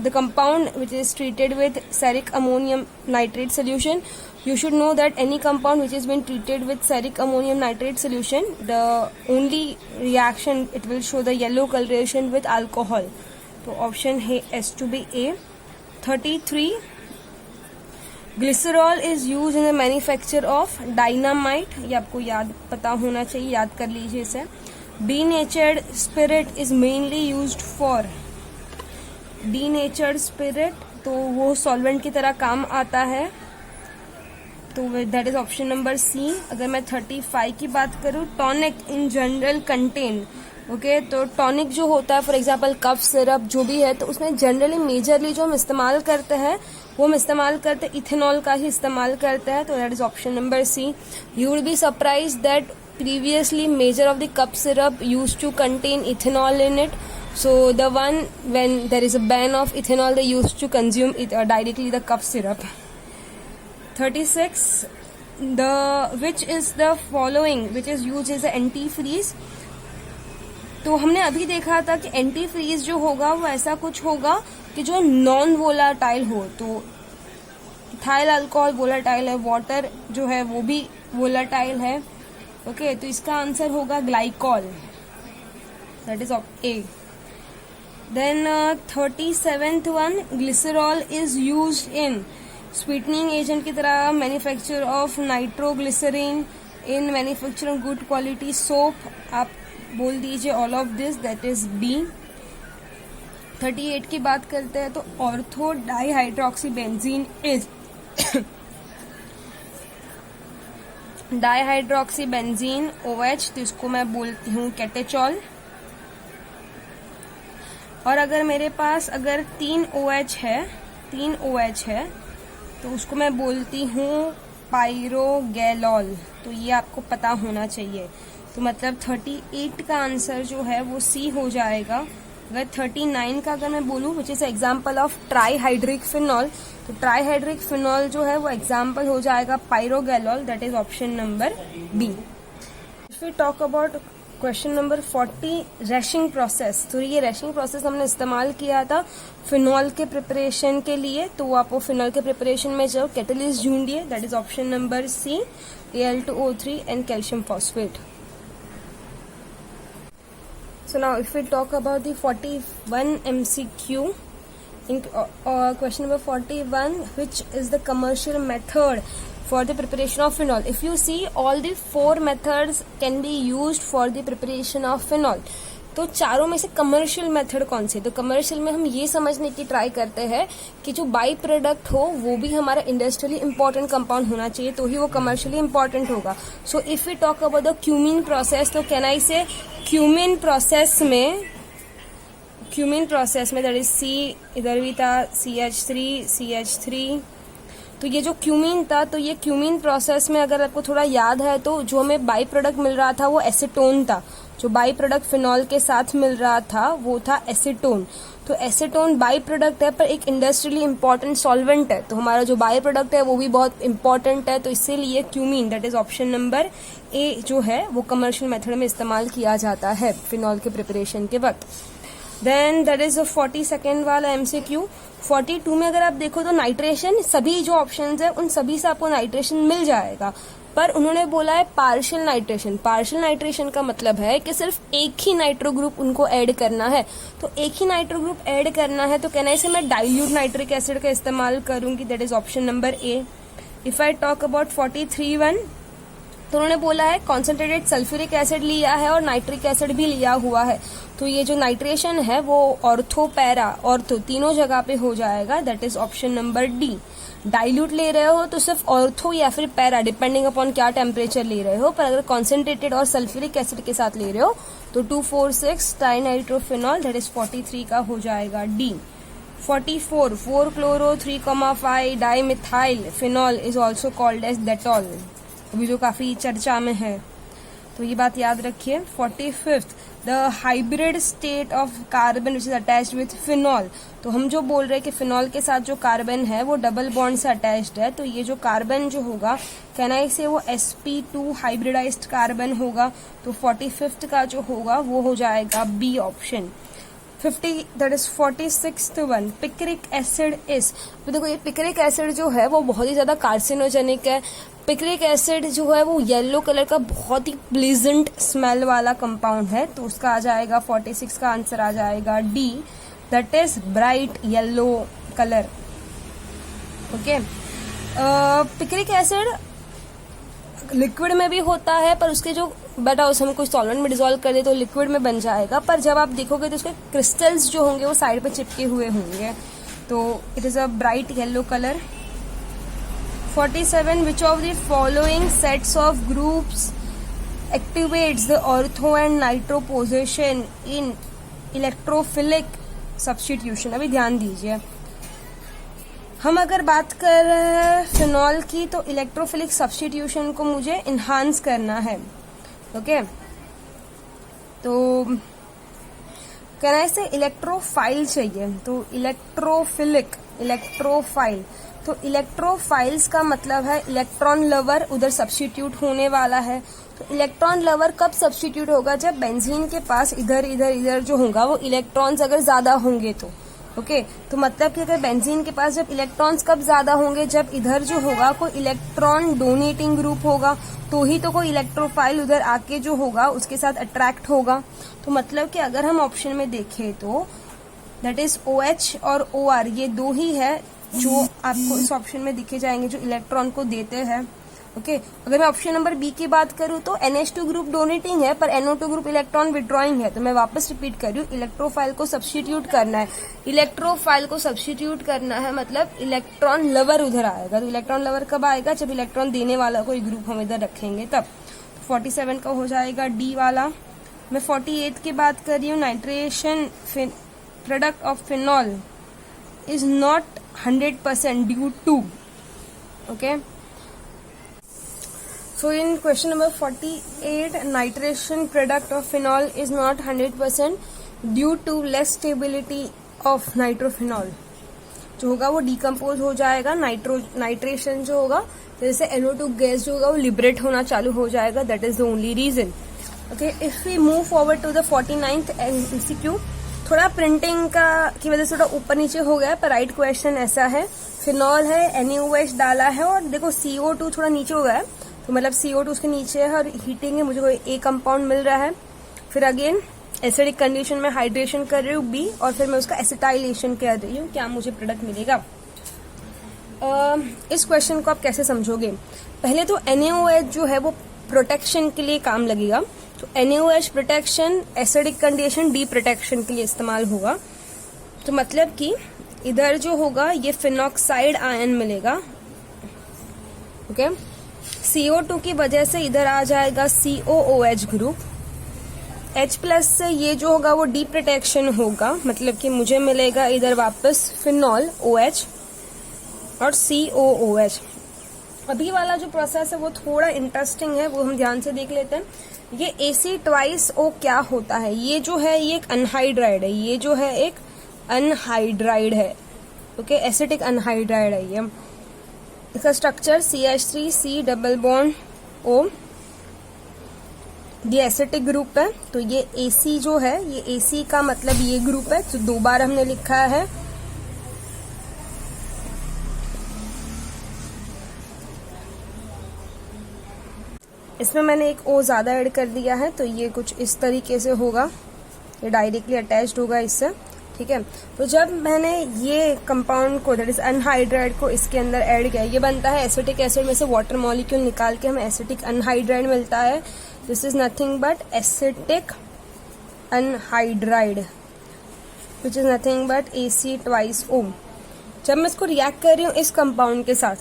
the compound which is treated with ferric ammonium nitrate solution. You should know that any compound which has been treated with ferric ammonium nitrate solution, the only reaction it will show the yellow coloration with alcohol. So option has to be A. 33. Glycerol is used in the manufacture of dynamite. ये आपको पता होना चाहिए, याद कर लीजिए इसे. Denatured spirit is mainly used for. Denatured spirit तो वो सॉल्वेंट की तरह काम आता है, तो that is option number C. अगर मैं 35 की बात करूँ, tonic in general contain, okay, तो टॉनिक जो होता है फॉर एग्जांपल कफ सिरप जो भी है, तो उसमें जनरली मेजरली जो हम इस्तेमाल करते हैं वो हम इस्तेमाल करते इथेनॉल का ही इस्तेमाल करते हैं, तो that is option number C. You will be surprise that previously major of the cup syrup used to contain ethanol in it, so the one when there is a ban of ethanol they used to consume it directly the cup syrup. 36, which is the following which is used as an antifreeze. तो हमने अभी देखा था कि एंटीफ्रीज जो होगा वो ऐसा कुछ होगा कि जो नॉन वोलाटाइल हो, तो इथाइल अल्कोहल वोलाटाइल है, वाटर जो है वो भी वोलाटाइल है, ओके, तो इसका आंसर होगा glycol, that is A. Then 37th one, glycerol is used in sweetening agent की तरह manufacture of nitroglycerine, in manufacture of good quality soap. आप बोल दीजिए all of this, that is B. 38 की बात करते हैं तो ortho dihydroxybenzene is dihydroxybenzene OH, तो इसको मैं बोलती हूँ कैटेचॉल. और अगर मेरे पास अगर 3 OH है तो उसको मैं बोलती हूँ पायरोगैलॉल, तो ये आपको पता होना चाहिए. तो मतलब 38 का आंसर जो है वो C हो जाएगा. अगर 39 का अगर मैं बोलूँ which is example of trihydric phenol, तो ट्राईहाइड्रिक फिनॉल जो है वो एग्जाम्पल हो जाएगा pyrogallol, that is option number B. If we talk about question number 40, Raschig process. तो ये रैशिंग प्रोसेस हमने इस्तेमाल किया था फिनॉल के प्रिपरेशन के लिए। तो आप वो फिनॉल के प्रिपरेशन में जो कैटलिस्ट ढूंढिए, that is option number C, Al2O3 and calcium phosphate. So now if we talk about the 41 MCQ, in question number 41, which is the commercial method for the preparation of phenol? If you see, all the 4 methods can be used for the preparation of phenol. तो चारों में से कमर्शियल मेथड कौन सी? तो कमर्शियल में हम ये समझने की ट्राई करते हैं कि जो बाई प्रोडक्ट हो वो भी हमारा इंडस्ट्रियली इंपॉर्टेंट कंपाउंड होना चाहिए, तो ही वो कमर्शियली इंपॉर्टेंट होगा। So if we talk about the cumene process, तो can I say cumene process में दैट इज सी, इधर भी था CH3, तो ये जो क्यूमीन था, तो ये क्यूमीन प्रोसेस में अगर आपको थोड़ा याद है तो जो हमें बाई प्रोडक्ट मिल रहा था वो एसीटोन था। जो बाई प्रोडक्ट फिनॉल के साथ मिल रहा था वो था एसीटोन। तो एसीटोन बाई प्रोडक्ट है पर एक इंडस्ट्रियली इंपॉर्टेंट सॉल्वेंट है, तो हमारा जो बाई प्रोडक्ट है वो भी बहुत इंपॉर्टेंट है। तो इसीलिए cumene, that is option number A जो है वो कमर्शियल मेथड में इस्तेमाल किया जाता है फिनॉल के प्रिपरेशन के वक्त। देन दैट इज 42nd वाला MCQ। 42 में अगर आप देखो तो नाइट्रेशन, सभी जो ऑप्शंस है उन सभी से आपको नाइट्रेशन मिल जाएगा, पर उन्होंने बोला है पार्शियल नाइट्रेशन। पार्शियल नाइट्रेशन का मतलब है कि सिर्फ एक ही नाइट्रो ग्रुप उनको ऐड करना है। तो एक ही नाइट्रो ग्रुप ऐड करना है तो कहना से मैं डाइल्यूट नाइट्रिक एसिड का इस्तेमाल करूंगी, that is option number A. If I talk about 43(1), तो उन्होंने बोला है कॉन्सेंट्रेटेड सल्फ्यूरिक एसिड लिया है और नाइट्रिक एसिड भी लिया हुआ है। तो ये जो नाइट्रेशन है वो ऑर्थो, पैरा, ऑर्थो तीनों जगह पे हो जाएगा, that is option number D. Dilute ले रहे हो तो सिर्फ ऑर्थो या फिर पैरा, डिपेंडिंग अपॉन क्या टेम्परेचर ले रहे हो, पर अगर कॉन्सेंट्रेटेड और सल्फ्यूरिक एसिड के साथ ले रहे हो तो 2,4,6 डाइनाइट्रोफिनॉल, दैट इज 43 का हो जाएगा D. 44, 4-chloro-3,5 dimethyl phenol is also called as Dettol, अभी जो काफी चर्चा में है, तो ये बात याद रखिए। 45th, the hybrid state of carbon which is attached with phenol. तो हम जो बोल रहे हैं कि फिनॉल के साथ जो कार्बन है वो डबल बॉन्ड से अटैच्ड है, तो ये जो कार्बन जो होगा कहना है से वो sp2 हाइब्रिडाइज्ड कार्बन होगा। तो 45th का जो होगा वो हो जाएगा B option. 50, that is 46th one, picric acid is. तो देखो ये पिक्रिक एसिड जो है वो बहुत ही ज्यादा कार्सिनोजेनिक है। पिक्रिक एसिड जो है वो येलो कलर का बहुत ही प्लीजेंट स्मेल वाला कंपाउंड है, तो उसका आ जाएगा 46 का आंसर आ जाएगा D, that is bright yellow colour. Okay, picric acid liquid में भी होता है, पर उसके जो बेटा उसे हम कोई सॉल्वेंट में डिसॉल्व कर दे तो लिक्विड में बन जाएगा, पर जब आप देखोगे तो उसके क्रिस्टल्स जो होंगे वो साइड पे चिपके हुए होंगे, तो it is a bright yellow colour. 47, which of the following sets of groups activates the ortho and nitro position in electrophilic substitution? अभी ध्यान दीजिए, हम अगर बात कर रहे हैं फिनॉल की तो इलेक्ट्रोफिलिक सब्स्टिट्यूशन को मुझे इन्हांस करना है। ओके, तो कहना से इलेक्ट्रोफाइल चाहिए, तो इलेक्ट्रोफिलिक, इलेक्ट्रोफाइल, तो इलेक्ट्रोफाइल्स का मतलब है इलेक्ट्रॉन लवर, उधर सब्स्टिट्यूट होने वाला है। तो इलेक्ट्रॉन लवर कब सब्स्टिट्यूट होगा? जब बेंजीन के पास इधर इधर इधर जो होगा वो इलेक्ट्रॉन्स अगर ज्यादा होंगे तो। ओके, तो मतलब कि अगर बेंजीन के पास जब इलेक्ट्रॉन्स कब ज्यादा होंगे? जब इधर जो होगा कोई इलेक्ट्रॉन डोनेटिंग ग्रुप होगा, तो ही तो कोई इलेक्ट्रोफाइल उधर आके जो होगा उसके साथ अट्रैक्ट होगा। तो मतलब कि अगर हम ऑप्शन में देखें तो दैट इज OH और OR, ये दो ही है जो आपको इस ऑप्शन में दिखे जाएंगे जो इलेक्ट्रॉन को देते हैं। ओके, अगर मैं ऑप्शन नंबर बी की बात करूं तो NH2 ग्रुप डोनेटिंग है पर NO2 ग्रुप इलेक्ट्रॉन विड्रॉइंग है। तो मैं वापस रिपीट कर रही हूँ, इलेक्ट्रोफाइल को सब्स्टिट्यूट करना है, इलेक्ट्रोफाइल को सब्स्टिट्यूट करना है मतलब इलेक्ट्रॉन लवर उधर आएगा। तो इलेक्ट्रॉन लवर कब आएगा? जब इलेक्ट्रॉन देने वाला कोई ग्रुप हम इधर रखेंगे तब। 47 का हो जाएगा डी वाला। मैं 48 की बात कर रही हूँ, nitration product of phenol is not 100% due to, okay, so in question number 48, nitration product of phenol is not 100% due to less stability of nitrophenol। जो होगा वो डिकम्पोज हो जाएगा, नाइट्रेशन जो होगा जैसे NO2 गैस जो होगा वो लिबरेट होना चालू हो जाएगा, that is the only reason. Okay, if we move forward to the 49th MCQ, थोड़ा प्रिंटिंग की वजह से थोड़ा ऊपर नीचे हो गया, पर राइट क्वेश्चन ऐसा है, फिनॉल है, NaOH डाला है और देखो CO2 थोड़ा नीचे हो गया है, तो मतलब CO2 उसके नीचे है और हीटिंग है, मुझे कोई A कंपाउंड मिल रहा है। फिर अगेन एसिडिक कंडीशन में हाइड्रेशन कर रही हूँ B, और फिर मैं उसका एसिटाइलेशन कर रही हूँ, क्या मुझे प्रोडक्ट मिलेगा। इस क्वेश्चन को आप कैसे समझोगे, पहले तो NaOH जो है वो प्रोटेक्शन के लिए काम लगेगा, तो NaOH protection, acidic condition D protection के लिए इस्तेमाल होगा। तो मतलब कि इधर जो होगा ये फिनॉक्साइड आयन मिलेगा, ओके। CO2 की वजह से इधर आ जाएगा COOH ग्रुप, H+ से ये जो होगा वो डी प्रोटेक्शन होगा, मतलब कि मुझे मिलेगा इधर वापस फिनॉल OH और COOH। अभी वाला जो प्रोसेस है वो थोड़ा इंटरेस्टिंग है, वो हम ध्यान से देख लेते हैं। ये AC2O क्या होता है, ये जो है ये एक अनहाइड्राइड है, ये जो है एक अनहाइड्राइड है, ओके, एसिटिक अनहाइड्राइड है ये। इसका structure CH3C double bond O, ये एसिटिक ग्रुप है, तो ये AC जो है, ये AC का मतलब ये ग्रुप है, तो 2 बार हमने लिखा है। इसमें मैंने एक O ज्यादा ऐड कर दिया है, तो ये कुछ इस तरीके से होगा, ये डायरेक्टली अटैच्ड होगा इससे, ठीक है। तो जब मैंने ये कंपाउंड को, दैट इज अनहाइड्राइड को इसके अंदर ऐड किया, ये बनता है एसिटिक एसिड में से वाटर मॉलिक्यूल निकाल के हमें एसिटिक अनहाइड्राइड मिलता है। This is nothing but acetic anhydride which is nothing but AC2O। जब मैं इसको रिएक्ट कर रही हूँ इस कंपाउंड के साथ,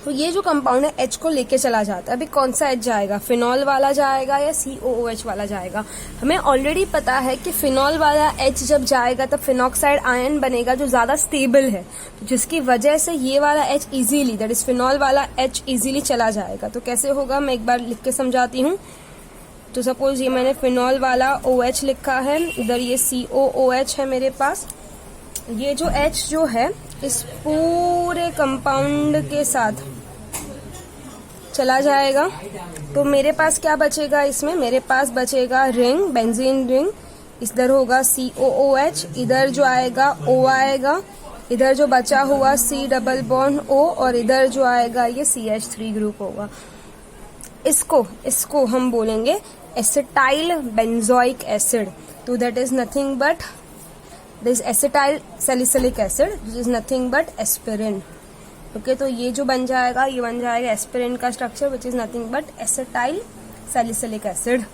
तो ये जो कंपाउंड है H को लेके चला जाता है। अभी कौन सा H जाएगा, फिनॉल वाला जाएगा या COOH वाला जाएगा। हमें ऑलरेडी पता है कि फिनॉल वाला H जब जाएगा तब फिनॉक्साइड आयन बनेगा जो ज्यादा स्टेबल है, तो जिसकी वजह से ये वाला H easily, that is phenol वाला H इजीली चला जाएगा। तो कैसे होगा, मैं एक बार लिख के समझाती हूँ। तो सपोज ये मैंने फिनॉल वाला OH लिखा है, इधर ये COOH है मेरे पास, ये जो H जो है इस पूरे कंपाउंड के साथ चला जाएगा, तो मेरे पास क्या बचेगा इसमें, मेरे पास बचेगा रिंग, बेंजीन रिंग, इधर होगा COOH, इधर जो आएगा O आएगा, इधर जो बचा हुआ C डबल बॉन्ड O, और इधर जो आएगा ये CH3 ग्रुप होगा। इसको हम बोलेंगे एसिटाइल बेंजोइक एसिड, तो that is nothing but this acetyl salicylic acid, this is nothing but aspirin, okay. तो ये जो बन जाएगा, ये बन जाएगा एस्पिरिन का structure which is nothing but acetyl salicylic acid,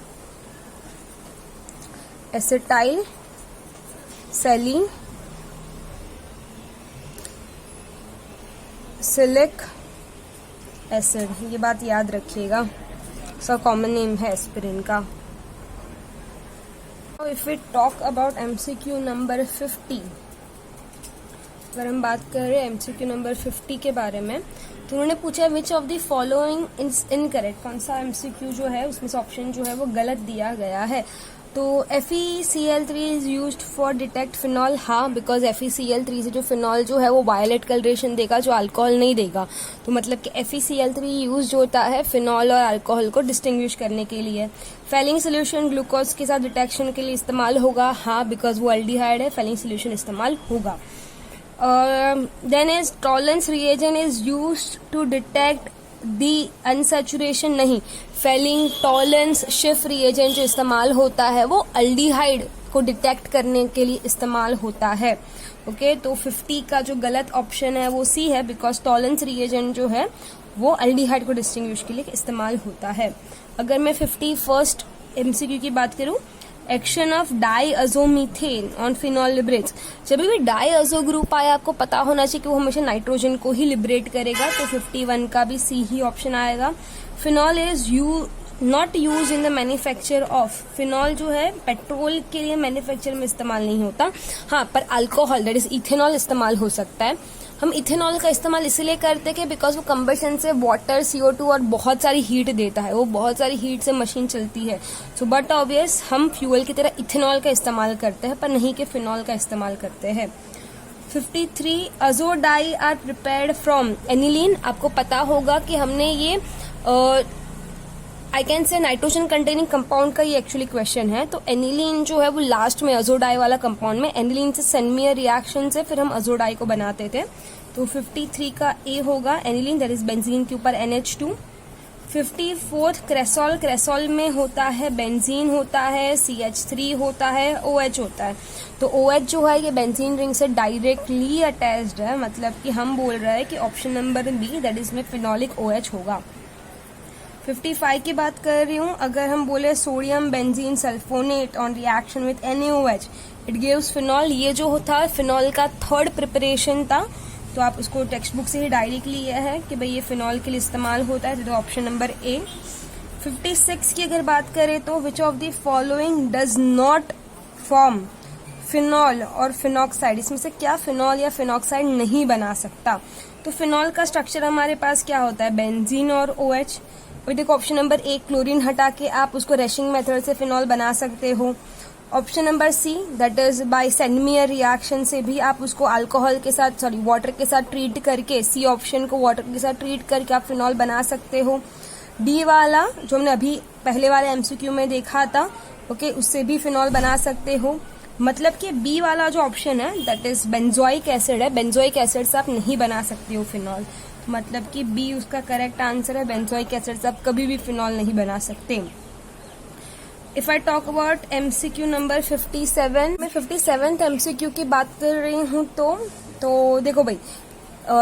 acetyl salicylic acid, ये बात याद रखिएगा, इसका कॉमन नेम है एस्पिरिन का। If we talk about MCQ number 50, अगर हम बात कर रहे हैं MCQ नंबर 50 के बारे में, तो उन्होंने पूछा विच of the following is incorrect, कौन सा MCQ जो है उसमें से ऑप्शन जो है वो गलत दिया गया है। तो FeCl3 is used for detect phenol, हाँ, बिकॉज FeCl3 से जो फिनॉल जो है वो वायलेट कलरेशन देगा, जो अल्कोहल नहीं देगा। तो मतलब कि FeCl3 यूज होता है फिनॉल और अल्कोहल को डिस्टिंग्विश करने के लिए। फेलिंग सोल्यूशन ग्लूकोज के साथ डिटेक्शन के लिए इस्तेमाल होगा, हाँ, बिकॉज वो एल्डिहाइड है, फेलिंग सोल्यूशन इस्तेमाल होगा। Then is Tollens reagent is used to detect the unsaturation, नहीं, फेलिंग टॉलरेंस शिफ्ट रिएजेंट जो इस्तेमाल होता है वो अल्डिहाइड को डिटेक्ट करने के लिए इस्तेमाल होता है, ओके। तो 50 का जो गलत ऑप्शन है वो C है, बिकॉज टॉलरेंस रिएजेंट जो है वो अल्डिहाइड को डिस्टिंग्विश के लिए इस्तेमाल होता है। अगर मैं 51st MCQ की बात करूं, action of diazomethane on phenol liberates, जब भी डाईअज़ो ग्रुप आया आपको पता होना चाहिए कि वो हमेशा नाइट्रोजन को ही लिबरेट करेगा, तो 51 का भी C ही ऑप्शन आएगा। Phenol is not use in the manufacture of, phenol जो है पेट्रोल के लिए मैन्युफैक्चर में इस्तेमाल नहीं होता, हाँ, पर अल्कोहल दैट इज इथेनॉल इस्तेमाल हो सकता है। हम इथेनॉल का इस्तेमाल इसलिए करते हैं कि बिकॉज वो कंबशन से वाटर, CO2 और बहुत सारी हीट देता है, वो बहुत सारी हीट से मशीन चलती है। सो बट ऑब्वियस हम फ्यूल की तरह इथेनॉल का इस्तेमाल करते हैं, पर नहीं कि फिनॉल का इस्तेमाल करते हैं। 53 azo dye are prepared from aniline, आपको पता होगा कि हमने ये आई कैन से नाइट्रोजन कंटेनिंग कंपाउंड का ये एक्चुअली क्वेश्चन है। तो एनिलीन जो है वो लास्ट में अजोडाई वाला कंपाउंड में, एनिलीन से सेनमियर रिएक्शन से फिर हम अजोडाई को बनाते थे। तो 53 का ए होगा एनिलीन, दैट इज बेंजीन के ऊपर NH2। 54 क्रेसॉल, क्रेसॉल में होता है बेंजीन होता है, CH3 होता है, OH होता है। तो OH जो है ये बेंजीन रिंग से डायरेक्टली अटैच्ड है, मतलब कि हम बोल रहे हैं कि option number B that is में फिनोलिक OH होगा। 55 की बात कर रही हूँ, अगर हम बोले sodium benzene sulphonate on reaction with NaOH it gives phenol, ये जो होता फिनॉल का थर्ड प्रिपरेशन था, तो आप उसको टेक्स्ट बुक से ही डायरेक्टली लिया है कि भाई ये फिनॉल के लिए इस्तेमाल होता है, तो ऑप्शन नंबर ए। 56 की अगर बात करें तो which of the following does not form phenol और फिनॉक्साइड, इसमें से क्या फिनॉल या फिनॉक्साइड नहीं बना सकता। तो फिनॉल का स्ट्रक्चर हमारे पास क्या होता है, बेंजीन और OH। और देखो ऑप्शन नंबर ए, क्लोरीन हटा के आप उसको रेशिंग मेथड से फिनॉल बना सकते हो। Option number C, that is by Sandmeyer reaction से भी आप उसको अल्कोहल के साथ, सॉरी वाटर के साथ ट्रीट करके, सी ऑप्शन को वाटर के साथ ट्रीट करके आप फिनॉल बना सकते हो। डी वाला जो हमने अभी पहले वाले MCQ में देखा था, ओके, उससे भी फिनॉल बना सकते हो। मतलब कि बी वाला जो ऑप्शन है दैट इज बेंजोइक एसिड है, बेंजोइक एसिड से आप नहीं बना सकते हो फिनॉल, मतलब कि बी उसका करेक्ट आंसर है, बेंजोइक एसिड से आप कभी भी फिनॉल नहीं बना सकते। If I talk about MCQ number 57, मैं 57th MCQ की बात कर रही हूँ। तो देखो भाई,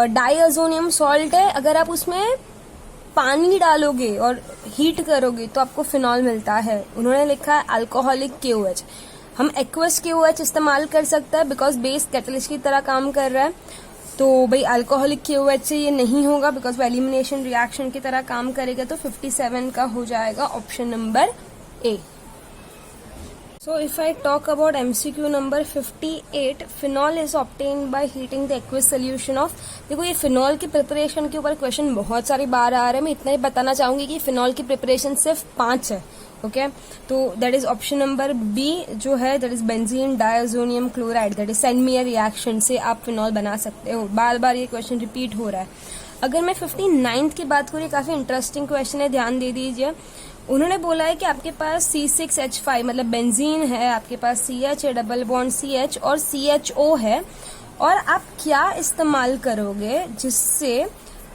डाइअजोनियम सॉल्ट है, अगर आप उसमें पानी डालोगे और हीट करोगे तो आपको फिनॉल मिलता है। उन्होंने लिखा है अल्कोहलिक KOH, हम एक्वस KOH इस्तेमाल कर सकते हैं बिकॉज बेस कैटलिस्ट की तरह काम कर रहा है। तो भाई अल्कोहलिक KOH से ये नहीं होगा बिकॉज वो एलिमिनेशन रिएक्शन की तरह काम करेगा। तो 57 का हो जाएगा option number A. So if I talk about MCQ number 58, phenol is obtained by heating the aqueous solution of, देखो ये फिनॉल की प्रिपरेशन के ऊपर क्वेश्चन बहुत सारी बार आ रहे हैं। मैं इतना ही बताना चाहूंगी कि फिनॉल की प्रिपरेशन सिर्फ 5 है, ओके। तो that is option number B जो है, that is benzene diazonium chloride, that is Sandmeyer reaction से आप फिनॉल बना सकते हो। बार बार ये क्वेश्चन रिपीट हो रहा है। अगर मैं 59th की बात करूँ, काफी इंटरेस्टिंग क्वेश्चन है, ध्यान दे दीजिए। उन्होंने बोला है कि आपके पास C6H5 मतलब बेंजीन है, आपके पास CH है, डबल बॉन्ड CH और CHO है, और आप क्या इस्तेमाल करोगे जिससे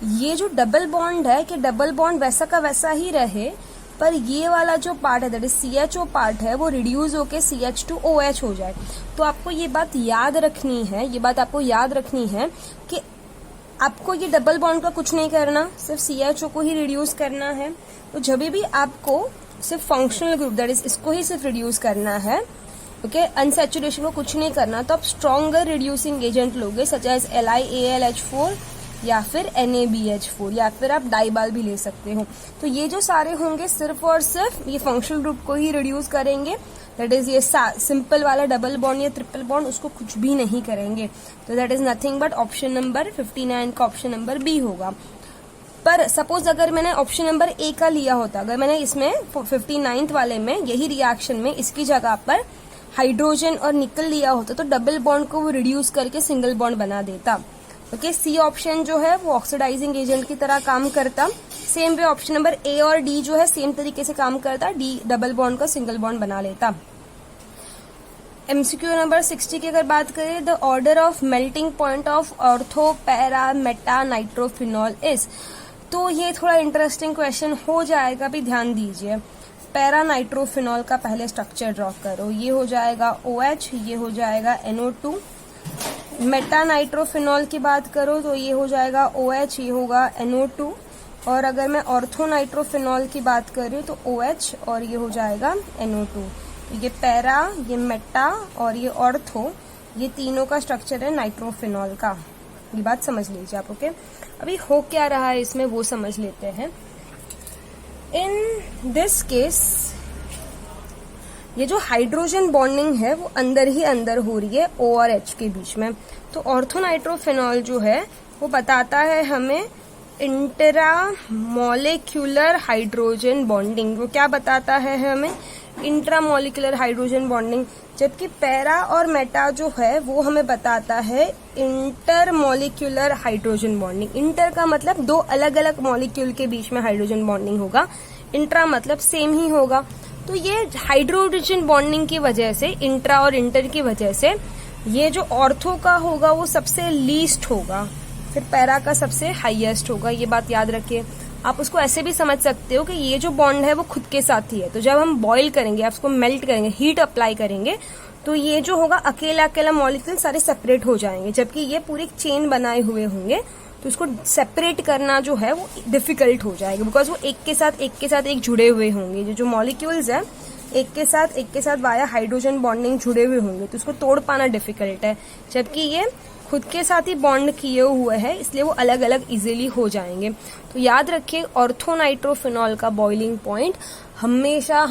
ये जो डबल बॉन्ड है कि डबल बॉन्ड वैसा का वैसा ही रहे, पर ये वाला जो पार्ट है दैट इज CHO पार्ट है वो रिड्यूस होके CH2OH हो जाए। तो आपको ये बात याद रखनी है, ये बात आपको याद रखनी है कि आपको ये डबल बॉन्ड का कुछ नहीं करना, सिर्फ CHO को ही रिड्यूस करना है। तो जब भी आपको सिर्फ फंक्शनल ग्रुप दैट इज इसको ही सिर्फ रिड्यूस करना है, ओके, अनसैचुरेशन को कुछ नहीं करना, तो आप स्ट्रॉन्गर रिड्यूसिंग एजेंट लोगे सच एज LiAlH4 या फिर NaBH4 या फिर आप डाइबाल भी ले सकते हो। तो ये जो सारे होंगे सिर्फ और सिर्फ ये फंक्शनल ग्रुप को ही रिड्यूस करेंगे, दैट इज ये सिंपल वाला डबल बॉन्ड या ट्रिपल बॉन्ड उसको कुछ भी नहीं करेंगे। तो that is nothing but option number 59 का ऑप्शन नंबर बी होगा। पर सपोज अगर मैंने ऑप्शन नंबर ए का लिया होता, अगर मैंने इसमें 59th वाले में यही रिएक्शन में इसकी जगह पर हाइड्रोजन और निकल लिया होता तो डबल बॉन्ड को वो रिड्यूस करके सिंगल बॉन्ड बना देता। ओके, सी ऑप्शन जो है वो ऑक्सीडाइजिंग एजेंट की तरह काम करता। सेम वे ऑप्शन नंबर ए और डी जो है सेम तरीके से काम करता, डी डबल बॉन्ड का सिंगल बॉन्ड बना लेता। MCQ नंबर 60 की अगर बात करें, the order of melting point of ortho para Meta nitrophenol is, तो ये थोड़ा इंटरेस्टिंग क्वेश्चन हो जाएगा, भी ध्यान दीजिए। पैरा नाइट्रोफिनॉल का पहले स्ट्रक्चर ड्रॉ करो, ये हो जाएगा OH, ये हो जाएगा NO2। मेटा नाइट्रोफिनॉल की बात करो तो ये हो जाएगा OH, ये होगा NO2। और अगर मैं ऑर्थो नाइट्रोफिनॉल की बात करूँ तो OH और ये हो जाएगा NO2। ये पैरा, ये मेटा और ये ऑर्थो, ये तीनों का स्ट्रक्चर है नाइट्रोफिनॉल का। ये बात समझ लीजिए आप, ओके। अभी हो क्या रहा है इसमें वो समझ लेते हैं। इन दिस केस ये जो हाइड्रोजन बॉन्डिंग है वो अंदर ही अंदर हो रही है O और H के बीच में। तो ऑर्थोनाइट्रोफिनॉल जो है वो बताता है हमें इंट्रा मॉलिक्यूलर हाइड्रोजन बॉन्डिंग। वो क्या बताता है हमें? Intra molecular hydrogen bonding. जबकि पैरा और मेटा जो है वो हमें बताता है inter molecular hydrogen bonding. Inter का मतलब दो अलग अलग मॉलिक्यूल के बीच में हाइड्रोजन बॉन्डिंग होगा। इंट्रा मतलब सेम ही होगा। तो ये हाइड्रोजन बॉन्डिंग की वजह से, इंट्रा और इंटर की वजह से, ये जो ऑर्थो का होगा वो सबसे लीस्ट होगा, फिर पैरा का सबसे हाईएस्ट होगा। ये बात याद रखिए। आप उसको ऐसे भी समझ सकते हो कि ये जो बॉन्ड है वो खुद के साथ ही है, तो जब हम बॉईल करेंगे, आप उसको मेल्ट करेंगे, हीट अप्लाई करेंगे, तो ये जो होगा अकेला अकेला मॉलिक्यूल सारे सेपरेट हो जाएंगे, जबकि ये पूरी चेन बनाए हुए होंगे, तो इसको सेपरेट करना जो है वो डिफिकल्ट हो जाएगा, बिकॉज वो एक के साथ एक जुड़े हुए होंगे। जो मॉलिक्यूल्स है एक के साथ वाया हाइड्रोजन बॉन्डिंग जुड़े हुए होंगे, तो उसको तोड़ पाना डिफिकल्ट है, जबकि ये खुद के साथ ही बॉन्ड किए हुए हैं, इसलिए वो अलग अलग इजीली हो जाएंगे। तो याद रखिए, ऑर्थोनाइट्रोफिनॉल का बॉइलिंग पॉइंट हमेशा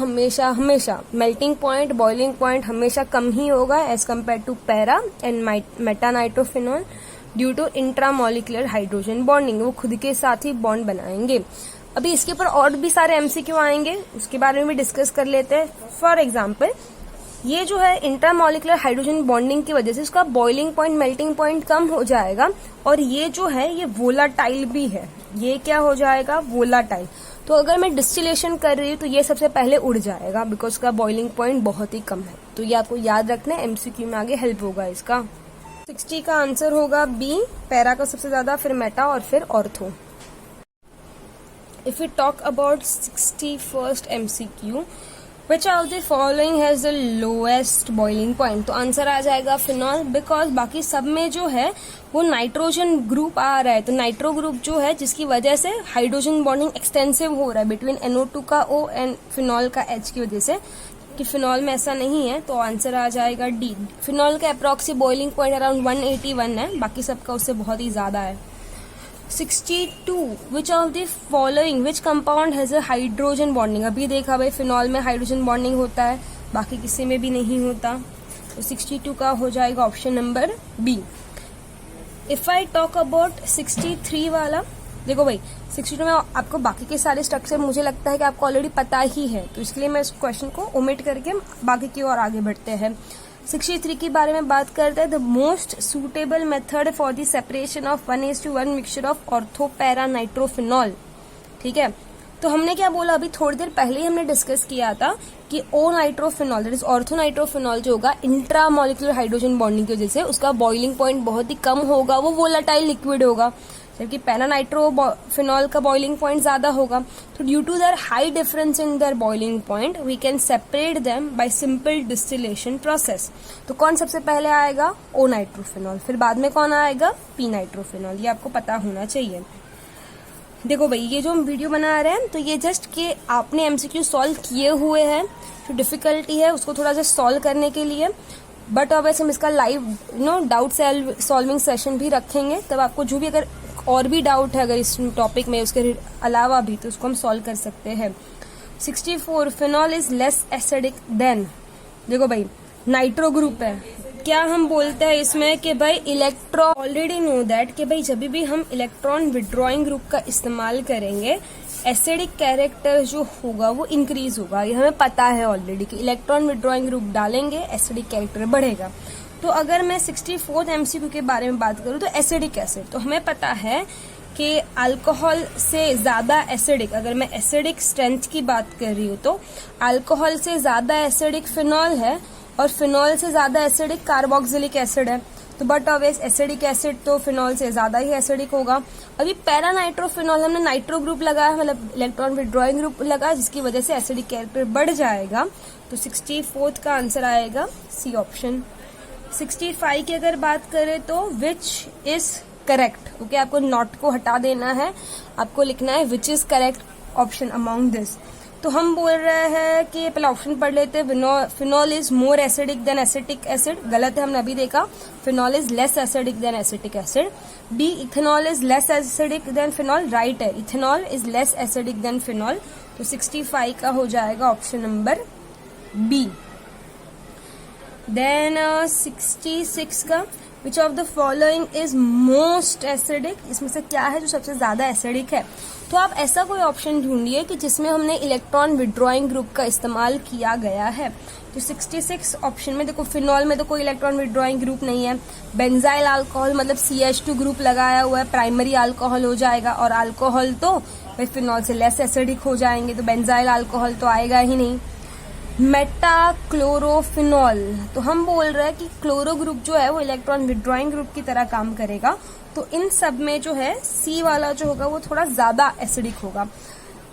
मेल्टिंग पॉइंट, बॉइलिंग पॉइंट हमेशा कम ही होगा as compare to para and metanitrophenol, due to intramolecular hydrogen bonding. वो खुद के साथ ही बॉन्ड बनाएंगे। अभी इसके ऊपर और भी सारे एमसीक्यू आएंगे, उसके बारे में भी डिस्कस कर लेते हैं। फॉर एग्जाम्पल, ये जो है इंट्रामोलिकुलर हाइड्रोजन बॉन्डिंग की वजह से इसका बॉइलिंग पॉइंट, मेल्टिंग पॉइंट कम हो जाएगा, और ये जो है ये वोलाटाइल भी है। ये क्या हो जाएगा? वोलाटाइल। तो अगर मैं डिस्टिलेशन कर रही हूँ तो ये सबसे पहले उड़ जाएगा, बिकॉज उसका बॉइलिंग पॉइंट बहुत ही कम है। तो ये आपको याद रखना है, एमसीक्यू में आगे हेल्प होगा इसका। 60 का आंसर होगा बी, पैरा का सबसे ज्यादा, फिर मेटा और फिर ortho. If we talk about 61st MCQ, which of the following has the lowest boiling point? तो आंसर आ जाएगा फिनॉल, बिकॉज बाकी सब में जो है वो नाइट्रोजन ग्रुप आ रहा है, तो नाइट्रो ग्रुप जो है जिसकी वजह से हाइड्रोजन बॉन्डिंग एक्सटेंसिव हो रहा है बिटवीन NO2 का O एंड फिनॉल का H की वजह से, कि फिनॉल में ऐसा नहीं है। तो आंसर आ जाएगा डी। फिनॉल का अप्रॉक्सी बॉइलिंग पॉइंट अराउंड 181 है, बाकी सबका उससे बहुत ही ज्यादा है। 62, which of the following, which compound has a hydrogen bonding? अभी देखा भाई, फिनॉल में हाइड्रोजन बॉन्डिंग होता है, बाकी किसी में भी नहीं होता। तो 62 का हो जाएगा option number B. If I talk about 63 वाला, देखो भाई 62 में आपको बाकी के सारे स्ट्रक्चर मुझे लगता है कि आपको ऑलरेडी पता ही है, तो इसलिए मैं इस क्वेश्चन को ओमिट करके बाकी की ओर आगे बढ़ते हैं। 63 के बारे में बात करते हैं। The most suitable method for the separation of 1:1 mixture of ortho para nitrophenol. ठीक है, तो हमने क्या बोला, अभी थोड़ी देर पहले ही हमने डिस्कस किया था कि O nitrophenol, that is ortho nitrophenol जो होगा इंट्रामोलिकुलर हाइड्रोजन बॉन्डिंग की वजह से उसका बॉइलिंग पॉइंट बहुत ही कम होगा, वो वोलाटाइल लिक्विड होगा, जबकि पैरा नाइट्रोफिनॉल का बॉइलिंग पॉइंट ज्यादा होगा। तो due to their high difference in their boiling point we can separate them by simple distillation process. तो कौन सबसे पहले आएगा? ओ नाइट्रोफिनॉल, फिर बाद में कौन आएगा? P nitrophenol. ये आपको पता होना चाहिए। देखो भाई, ये जो हम वीडियो बना रहे हैं तो ये जस्ट कि आपने एमसीक्यू सॉल्व किए हुए हैं, जो डिफिकल्टी है उसको थोड़ा जस्ट सॉल्व करने के लिए, बट ऑब्वियसली हम इसका लाइव डाउट सॉल्विंग सेशन भी रखेंगे, तब आपको जो भी अगर और भी डाउट है अगर इस टॉपिक में उसके अलावा भी, तो उसको हम सॉल्व कर सकते हैं। 64, phenol is less acidic then, देखो भाई नाइट्रो ग्रुप है, क्या हम बोलते हैं इसमें कि भाई इलेक्ट्रॉन, ऑलरेडी नो दैट कि भाई जब भी हम इलेक्ट्रॉन विड्रॉइंग ग्रुप का इस्तेमाल करेंगे एसिडिक कैरेक्टर जो होगा वो इंक्रीज होगा। ये हमें पता है ऑलरेडी कि इलेक्ट्रॉन विड्रॉइंग ग्रुप डालेंगे एसिडिक कैरेक्टर बढ़ेगा। तो अगर मैं 64th MCQ के बारे में बात करूं तो एसिडिक एसिड, तो हमें पता है कि अल्कोहल से ज्यादा एसिडिक, अगर मैं एसिडिक स्ट्रेंथ की बात कर रही हूँ तो अल्कोहल से ज्यादा एसिडिक फिनॉल है और फिनॉल से ज्यादा एसिडिक कार्बोक्सिलिक एसिड है। तो बट ऑब्वियस एसिडिक एसिड तो फिनॉल से ज्यादा ही एसिडिक होगा। अभी पैरा नाइट्रोफिनॉल हमने नाइट्रो ग्रुप लगाया, मतलब इलेक्ट्रॉन विड्रॉइंग ग्रुप लगा, जिसकी वजह से एसिडिक कैरेक्टर बढ़ जाएगा। तो 64th का आंसर आएगा सी ऑप्शन। 65 की अगर बात करें तो विच इज करेक्ट, ओके, आपको नॉट को हटा देना है, आपको लिखना है which is correct option among this. तो हम बोल रहे हैं कि पहले ऑप्शन पढ़ लेते हैं। Phenol is more acidic than acetic acid, गलत है, हमने अभी देखा। Phenol is less acidic than acetic acid. B, ethanol is less acidic than phenol, right है, ethanol is less acidic than phenol. तो 65 का हो जाएगा ऑप्शन नंबर बी। देन 66 का, विच of the following is most acidic, इसमें से क्या है जो सबसे ज्यादा एसिडिक है। तो आप ऐसा कोई ऑप्शन ढूंढिए कि जिसमें हमने इलेक्ट्रॉन विड्रॉइंग ग्रुप का इस्तेमाल किया गया है। तो 66 ऑप्शन में देखो, फिनॉल में तो कोई इलेक्ट्रॉन विड्रॉइंग ग्रुप नहीं है, बेंजाइल अल्कोहल मतलब CH2 ग्रुप लगाया हुआ है, प्राइमरी अल्कोहल हो जाएगा, और अल्कोहल तो भाई फिनॉल से लेस एसिडिक हो जाएंगे, तो बेंजाइल अल्कोहल तो आएगा ही नहीं। मेटाक्लोरोफिनॉल, तो हम बोल रहे हैं कि क्लोरो ग्रुप जो है वो इलेक्ट्रॉन विड्रॉइंग ग्रुप की तरह काम करेगा, तो इन सब में जो है C वाला जो होगा वो थोड़ा ज्यादा एसिडिक होगा।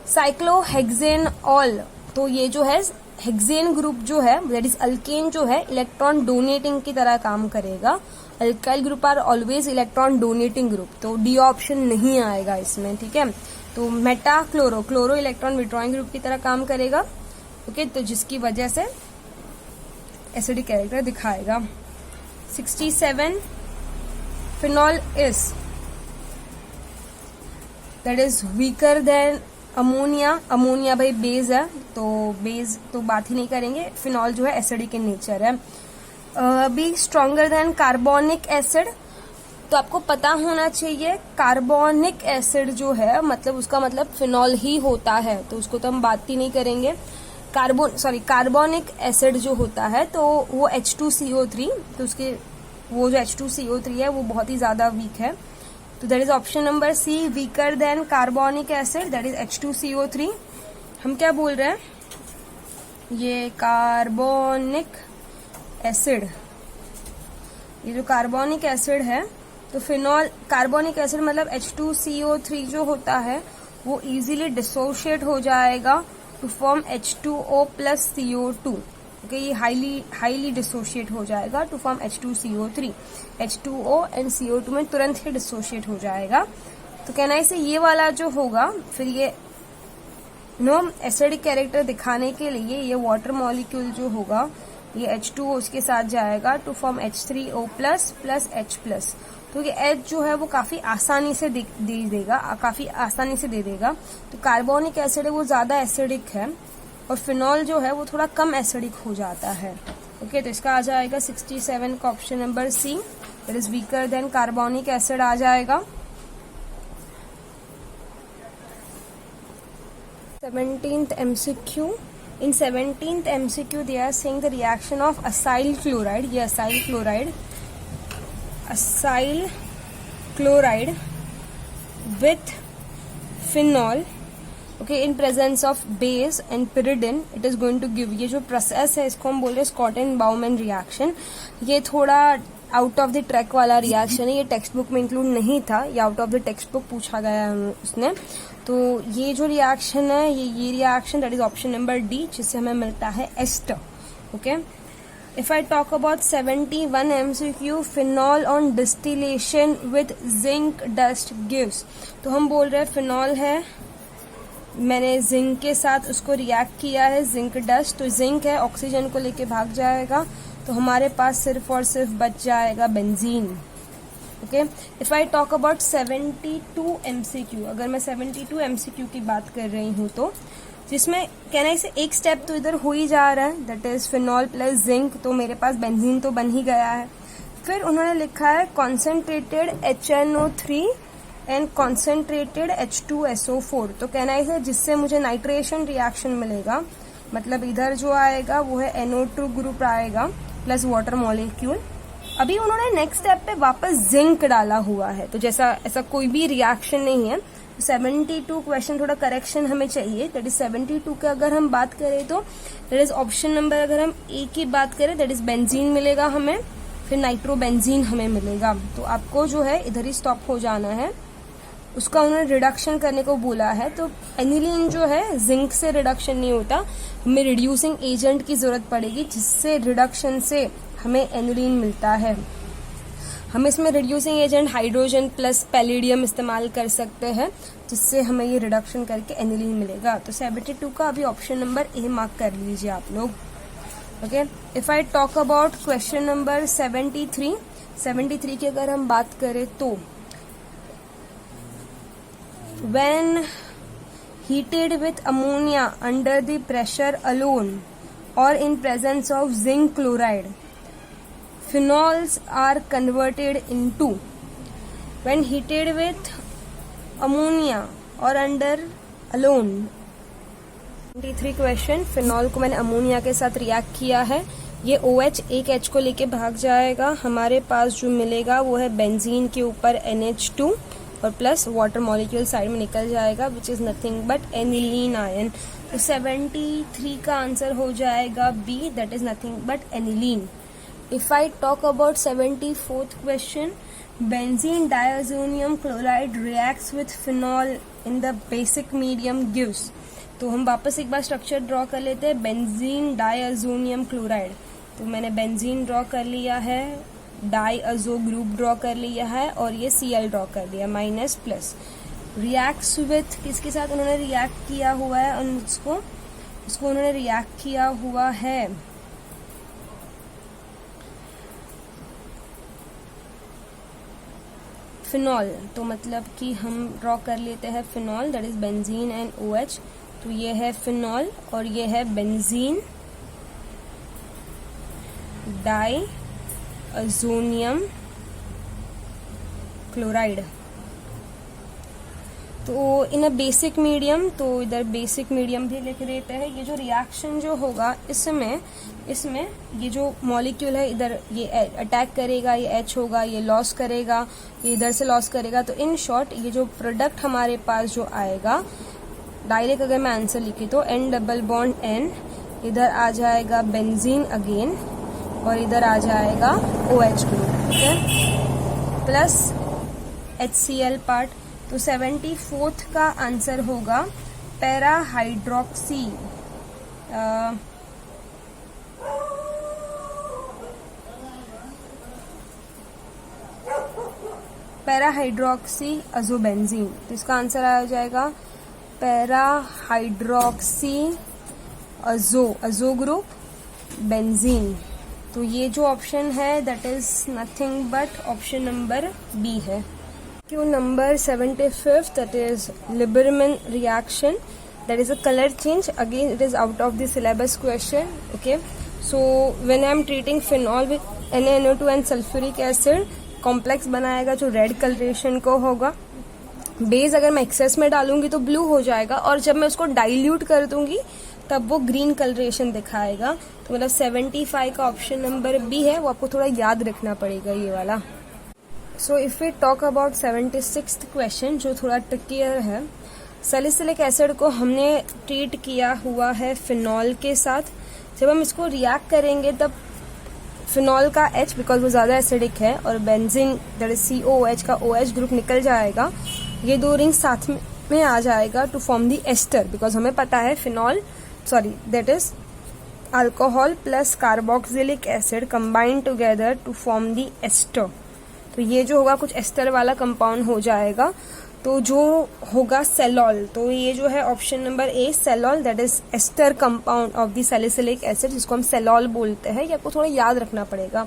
साइक्लोहेक्सेनॉल, तो ये जो है हेक्सेन ग्रुप जो है दैट इज अल्केन जो है इलेक्ट्रॉन डोनेटिंग की तरह काम करेगा। Alkyl group are always electron donating group, तो डी ऑप्शन नहीं आएगा इसमें, ठीक है। तो क्लोरो इलेक्ट्रॉन विड्रॉइंग ग्रुप की तरह काम करेगा, ओके, तो जिसकी वजह से एसिडिक कैरेक्टर दिखाएगा। 67 phenol is that is weaker then ammonia भाई बेस है, तो बेस तो बात ही नहीं करेंगे, फिनॉल जो है एसिडिक इन नेचर है। B stronger than carbonic acid, तो आपको पता होना चाहिए कार्बोनिक एसिड जो है मतलब उसका मतलब फिनॉल ही होता है, तो उसको तो हम बात ही नहीं करेंगे। कार्बोनिक एसिड जो होता है तो वो H2CO3, तो उसके वो जो H2CO3 है वो बहुत ही ज्यादा वीक है, तो that is option number C, weaker than carbonic acid that is H2CO3। हम क्या बोल रहे हैं, ये कार्बोनिक एसिड, ये जो कार्बोनिक एसिड है तो फिनॉल कार्बोनिक एसिड मतलब H2CO3 जो होता है वो इजीली डिसोशिएट हो जाएगा to form H2O plus CO2, okay, ये हाईली डिसोशिएट हो जाएगा to form H2CO3, H2O and CO2 में तुरंत ही डिसोशिएट हो जाएगा। तो कहना है ये वाला जो होगा फिर ये एसिडिक कैरेक्टर दिखाने के लिए ये वाटर मॉलिक्यूल जो होगा ये H2O उसके साथ जाएगा to form H3O plus plus H plus, तो ये H जो है वो काफी आसानी से दे देगा। तो कार्बोनिक एसिड है वो ज्यादा एसिडिक है और फिनॉल जो है वो थोड़ा कम एसिडिक हो जाता है, ओके, तो इसका आ जाएगा 67 का option number C, that is weaker than carbonic acid आ जाएगा। 17th MCQ, in 17th MCQ they are saying the reaction of acyl chloride, ये acyl chloride with phenol, okay, in presence of base and pyridine it is going to give, ये जो प्रोसेस है इसको हम बोल रहे हैं स्कॉटन-बाउमैन रिएक्शन। ये थोड़ा आउट ऑफ द ट्रैक वाला रिएक्शन है, ये टेक्स्ट बुक में इंक्लूड नहीं था, ये out of the text book पूछा गया है उसने। तो ये जो रिएक्शन है ये reaction that is option number D, जिससे हमें मिलता है ester, okay. If I talk about 71 MCQ, phenol on distillation with zinc dust gives, तो हम बोल रहे हैं फिनॉल है, मैंने जिंक के साथ उसको रिएक्ट किया है, जिंक डस्ट, तो जिंक है ऑक्सीजन को लेके भाग जाएगा, तो हमारे पास सिर्फ और सिर्फ बच जाएगा benzene, okay. If I talk about 72 MCQ, अगर मैं 72 MCQ की बात कर रही हूँ तो जिसमें कहना है एक स्टेप तो इधर हो ही जा रहा है, that is phenol plus zinc, तो मेरे पास बेंजीन तो बन ही गया है। फिर उन्होंने लिखा है concentrated HNO3 and concentrated H2SO4, तो कहना है जिससे मुझे नाइट्रेशन रिएक्शन मिलेगा, मतलब इधर जो आएगा वो है NO2 ग्रुप आएगा प्लस वाटर मॉलिक्यूल। अभी उन्होंने नेक्स्ट स्टेप पे वापस जिंक डाला हुआ है, तो जैसा ऐसा कोई भी रिएक्शन नहीं है। 72 क्वेश्चन थोड़ा करेक्शन हमें चाहिए, दैट इज 72 का अगर हम बात करें तो दैट इज ऑप्शन नंबर, अगर हम ए की बात करें दैट इज बेंजीन मिलेगा हमें, फिर नाइट्रोबेंजीन हमें मिलेगा, तो आपको जो है इधर ही स्टॉप हो जाना है। उसका उन्होंने रिडक्शन करने को बोला है, तो एनिलीन जो है जिंक से रिडक्शन नहीं होता, हमें रिड्यूसिंग एजेंट की जरूरत पड़ेगी जिससे रिडक्शन से हमें एनिलीन मिलता है। हम इसमें reducing agent hydrogen plus palladium इस्तेमाल कर सकते हैं जिससे हमें ये रिडक्शन करके एनिलीन मिलेगा। तो 72 का अभी ऑप्शन नंबर ए मार्क कर लीजिए आप लोग, okay. If I talk about question number 73 की अगर हम बात करें तो when heated with ammonia under the pressure alone or in presence of zinc chloride, phenols are converted into when heated with ammonia or under alone. 23 question, phenol को मैंने अमोनिया के साथ रिएक्ट किया है, ये OH एक H को लेके भाग जाएगा, हमारे पास जो मिलेगा वो है बेंजीन के ऊपर NH2 और प्लस वाटर मॉलिक्यूल साइड में निकल जाएगा which is nothing but aniline ion. तो 73 का आंसर हो जाएगा B, that is nothing but aniline. If I talk about 74th question, benzene diazonium chloride reacts with phenol in the basic medium gives. तो हम वापस एक बार स्ट्रक्चर ड्रॉ कर लेते हैं, बेंजीन डायazonium क्लोराइड। तो मैंने बेंजीन ड्रॉ कर लिया है, डाइअजो ग्रुप ड्रॉ कर लिया है और ये Cl ड्रॉ कर लिया माइनस प्लस। रिएक्ट्स विथ किसके साथ उन्होंने रिएक्ट किया हुआ है, और उसको उन्होंने रिएक्ट किया हुआ है फिनॉल। तो मतलब कि हम ड्रॉ कर लेते हैं phenol, that is benzene and OH। तो ये है फिनॉल और ये है बेंजीन डाइअजोनियम क्लोराइड। तो इन अ बेसिक मीडियम, तो इधर बेसिक मीडियम भी लिख देते हैं। ये जो रिएक्शन जो होगा इसमें ये जो मॉलिक्यूल है इधर ये अटैक करेगा, ये H होगा, ये लॉस करेगा, ये इधर से लॉस करेगा। तो इन शॉर्ट ये जो प्रोडक्ट हमारे पास जो आएगा, डायरेक्ट अगर मैं आंसर लिखी तो N डबल बॉन्ड N, इधर आ जाएगा बेंजीन अगेन और इधर आ जाएगा OH ग्रुप, ठीक है, प्लस HCl पार्ट। तो 74th का आंसर होगा पैरा हाइड्रोक्सी अजोबेंजीन। तो इसका आंसर आ जाएगा para hydroxy azo group benzene. तो ये जो ऑप्शन है that is nothing but option number B है। Q number 75 that is Liebermann reaction, that is a colour change, again it is out of the syllabus question. Okay, so when I am treating phenol with NaNO2 and sulphuric acid, complex बनाएगा जो रेड कलरेशन को होगा। बेस अगर मैं एक्सेस में डालूंगी तो ब्लू हो जाएगा और जब मैं उसको डाइल्यूट कर दूंगी तब वो ग्रीन कलरेशन दिखाएगा। तो मतलब 75 का ऑप्शन नंबर बी है, वो आपको थोड़ा याद रखना पड़ेगा ये वाला। So if we talk about 76th question जो थोड़ा ट्रिकियर है, सैलिसिलिक एसिड को हमने ट्रीट किया हुआ है फिनॉल के साथ। जब हम इसको रिएक्ट करेंगे तब फिनॉल का H बिकॉज वो ज्यादा एसिडिक है और बेंजीन दैट इज COOH का OH ग्रुप निकल जाएगा, ये दो रिंग साथ में आ जाएगा to form the ester. Because हमें पता है that is alcohol plus carboxylic acid combined together to form the ester. तो ये जो होगा कुछ एस्टर वाला कंपाउंड हो जाएगा, तो जो होगा सेलॉल। तो ये जो है option number A salol, that is ester compound of the salicylic acid, जिसको हम सेलॉल बोलते हैं। ये आपको थोड़ा याद रखना पड़ेगा।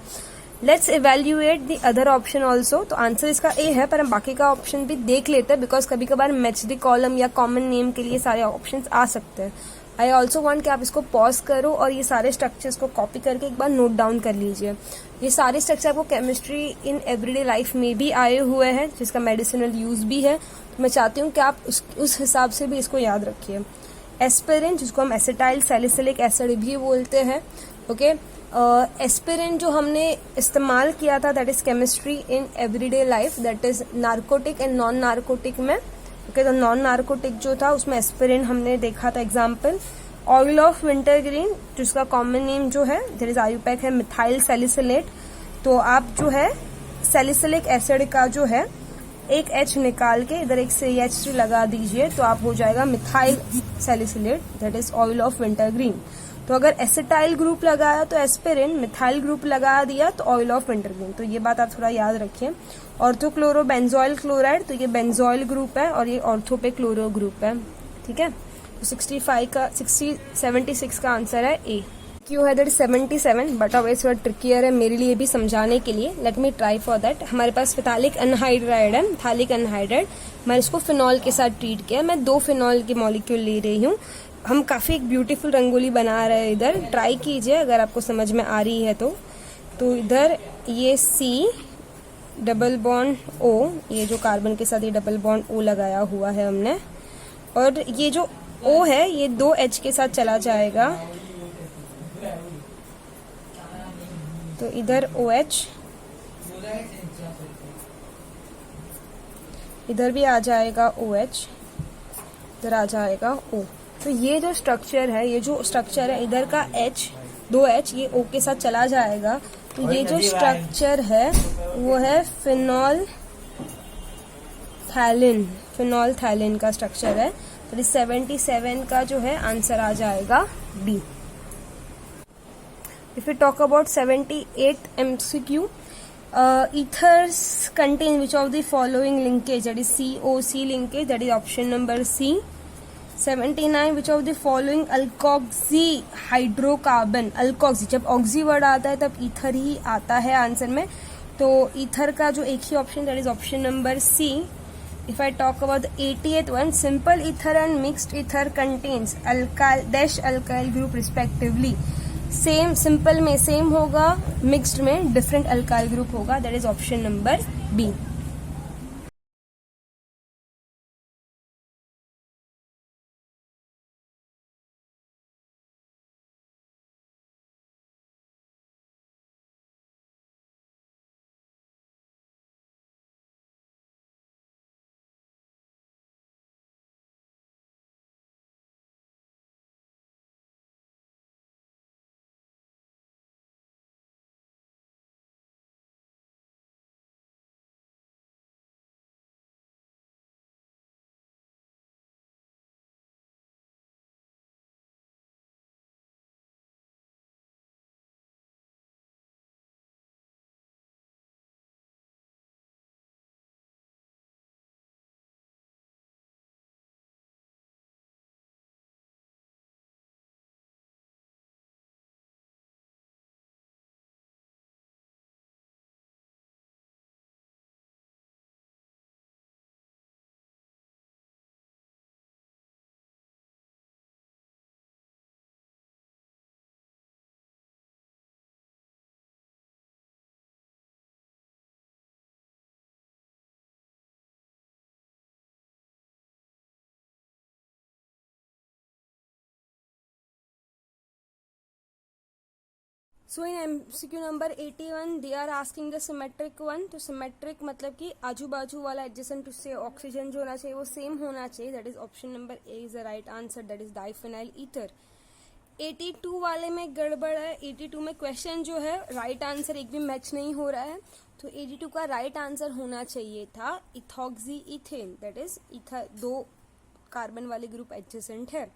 Let's evaluate the other option also. तो आंसर इसका ए है, पर हम बाकी का ऑप्शन भी देख लेते हैं बिकॉज कभी कभार मैच द कॉलम या कॉमन नेम के लिए सारे ऑप्शन आ सकते हैं। आई ऑल्सो वांट कि आप इसको पॉज करो और ये सारे स्ट्रक्चर्स को कॉपी करके एक बार नोट डाउन कर लीजिए। ये सारे स्ट्रक्चर आपको केमिस्ट्री इन एवरीडे लाइफ में भी आए हुए हैं जिसका मेडिसिनल यूज भी है। तो मैं चाहती हूँ कि आप उस हिसाब से भी इसको याद रखिए। एस्पिरिन, जिसको हम एसिटाइल सैलिसिलिक एसिड भी बोलते हैं। ओके, एस्पिरिन जो हमने इस्तेमाल किया था that is chemistry in everyday life, that is narcotic and non narcotic में। ओके, तो नॉन नार्कोटिक जो था उसमें एस्पिरिन हमने देखा था। एग्जाम्पल ऑयल ऑफ विंटरग्रीन, जिसका कॉमन नेम जो है दैट इज आयुपैक है मिथाइल सैलिसिलेट। तो आप जो है सैलिसिलिक एसिड का जो है एक H निकाल के इधर एक CH लगा दीजिए तो आप हो जाएगा methyl salicylate, that is oil of wintergreen. तो अगर एसिटाइल ग्रुप लगाया तो एस्पिरिन, मिथाइल ग्रुप लगा दिया तो ऑयल ऑफ विंटरग्रीन। तो ये बात आप थोड़ा याद रखिए। ऑर्थोक्लोरो बेंजोइल क्लोराइड, तो ये बेंजोइल ग्रुप है और ये ऑर्थो पे क्लोरो ग्रुप है। ठीक है, तो 76 का आंसर है ए। क्यों है दैट 77, बट अब थोड़ा ट्रिकियर है मेरे लिए भी समझाने के लिए। Let me try for that. हमारे पास फिथालिक अनहाइड्राइड है, मिथालिक अनहाइड्राइड। मैंने इसको फिनॉल के साथ ट्रीट किया। मैं 2 फिनॉल के मॉलिक्यूल ले रही हूँ। हम काफी एक ब्यूटीफुल रंगोली बना रहे हैं इधर, ट्राई कीजिए अगर आपको समझ में आ रही है तो। तो इधर ये C डबल बॉन्ड O, ये जो कार्बन के साथ ये डबल बॉन्ड O लगाया हुआ है हमने, और ये जो O है ये 2H के साथ चला जाएगा, तो इधर OH, इधर भी आ जाएगा OH, इधर आ जाएगा O। तो ये जो स्ट्रक्चर है इधर का H 2H ये O के साथ चला जाएगा, तो ये जो स्ट्रक्चर है वो है फिनॉल थैलिन का स्ट्रक्चर है। तो 77 का जो है आंसर आ जाएगा B। If we talk about 78th MCQ, ethers contain which of the following linkage, that is COC linkage, that is option number C। 79 which of the following alkoxy hydrocarbon, alkoxy, जब ऑक्सी वर्ड आता है तब ईथर ही आता है आंसर में, तो ईथर का जो एक ही option, that is option number C। If I talk about the 80th one, simple ether and mixed ether contains alkyl dash alkyl group respectively। Same simple में सेम होगा, मिक्स्ड में डिफरेंट अल्काइल ग्रुप होगा, that is option number B। So in MCQ number 81 they are asking the symmetric one। तो symmetric मतलब कि आजू बाजू वाला adjacent उससे ऑक्सीजन जो होना चाहिए वो सेम होना चाहिए, that is option number A is the right answer, that is diphenyl ether। 82 वाले में गड़बड़ है, 82 में क्वेश्चन जो है राइट आंसर एक भी मैच नहीं हो रहा है, तो 82 का राइट आंसर होना चाहिए था ethoxy ethane, that is ether, 2 carbon वाले ग्रुप एडजेसेंट है।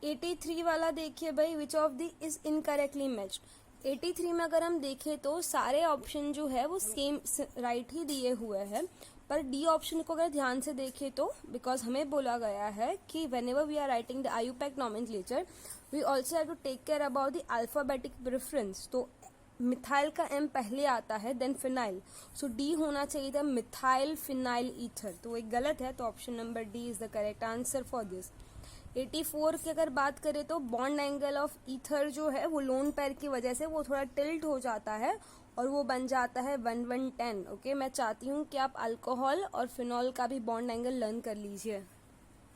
83 वाला देखिए भाई, which of the is incorrectly matched. 83 में अगर हम देखें तो सारे ऑप्शन जो है वो सेम राइट ही दिए हुए हैं, पर डी ऑप्शन को अगर ध्यान से देखें तो, बिकॉज हमें बोला गया है कि whenever we are writing the IUPAC nomenclature we also have to take care about the alphabetic preference. तो मिथाइल का एम पहले आता है, देन फिनाइल, सो डी होना चाहिए था मिथाइल फिनाइल ईथर, तो एक गलत है, तो option number D is the correct answer for this. 84 की अगर बात करें तो बॉन्ड एंगल ऑफ ईथर जो है वो लोन पेयर की वजह से वो थोड़ा टिल्ट हो जाता है और वो बन जाता है 1-1-10। ओके, मैं चाहती हूँ कि आप अल्कोहल और फिनॉल का भी बॉन्ड एंगल लर्न कर लीजिए।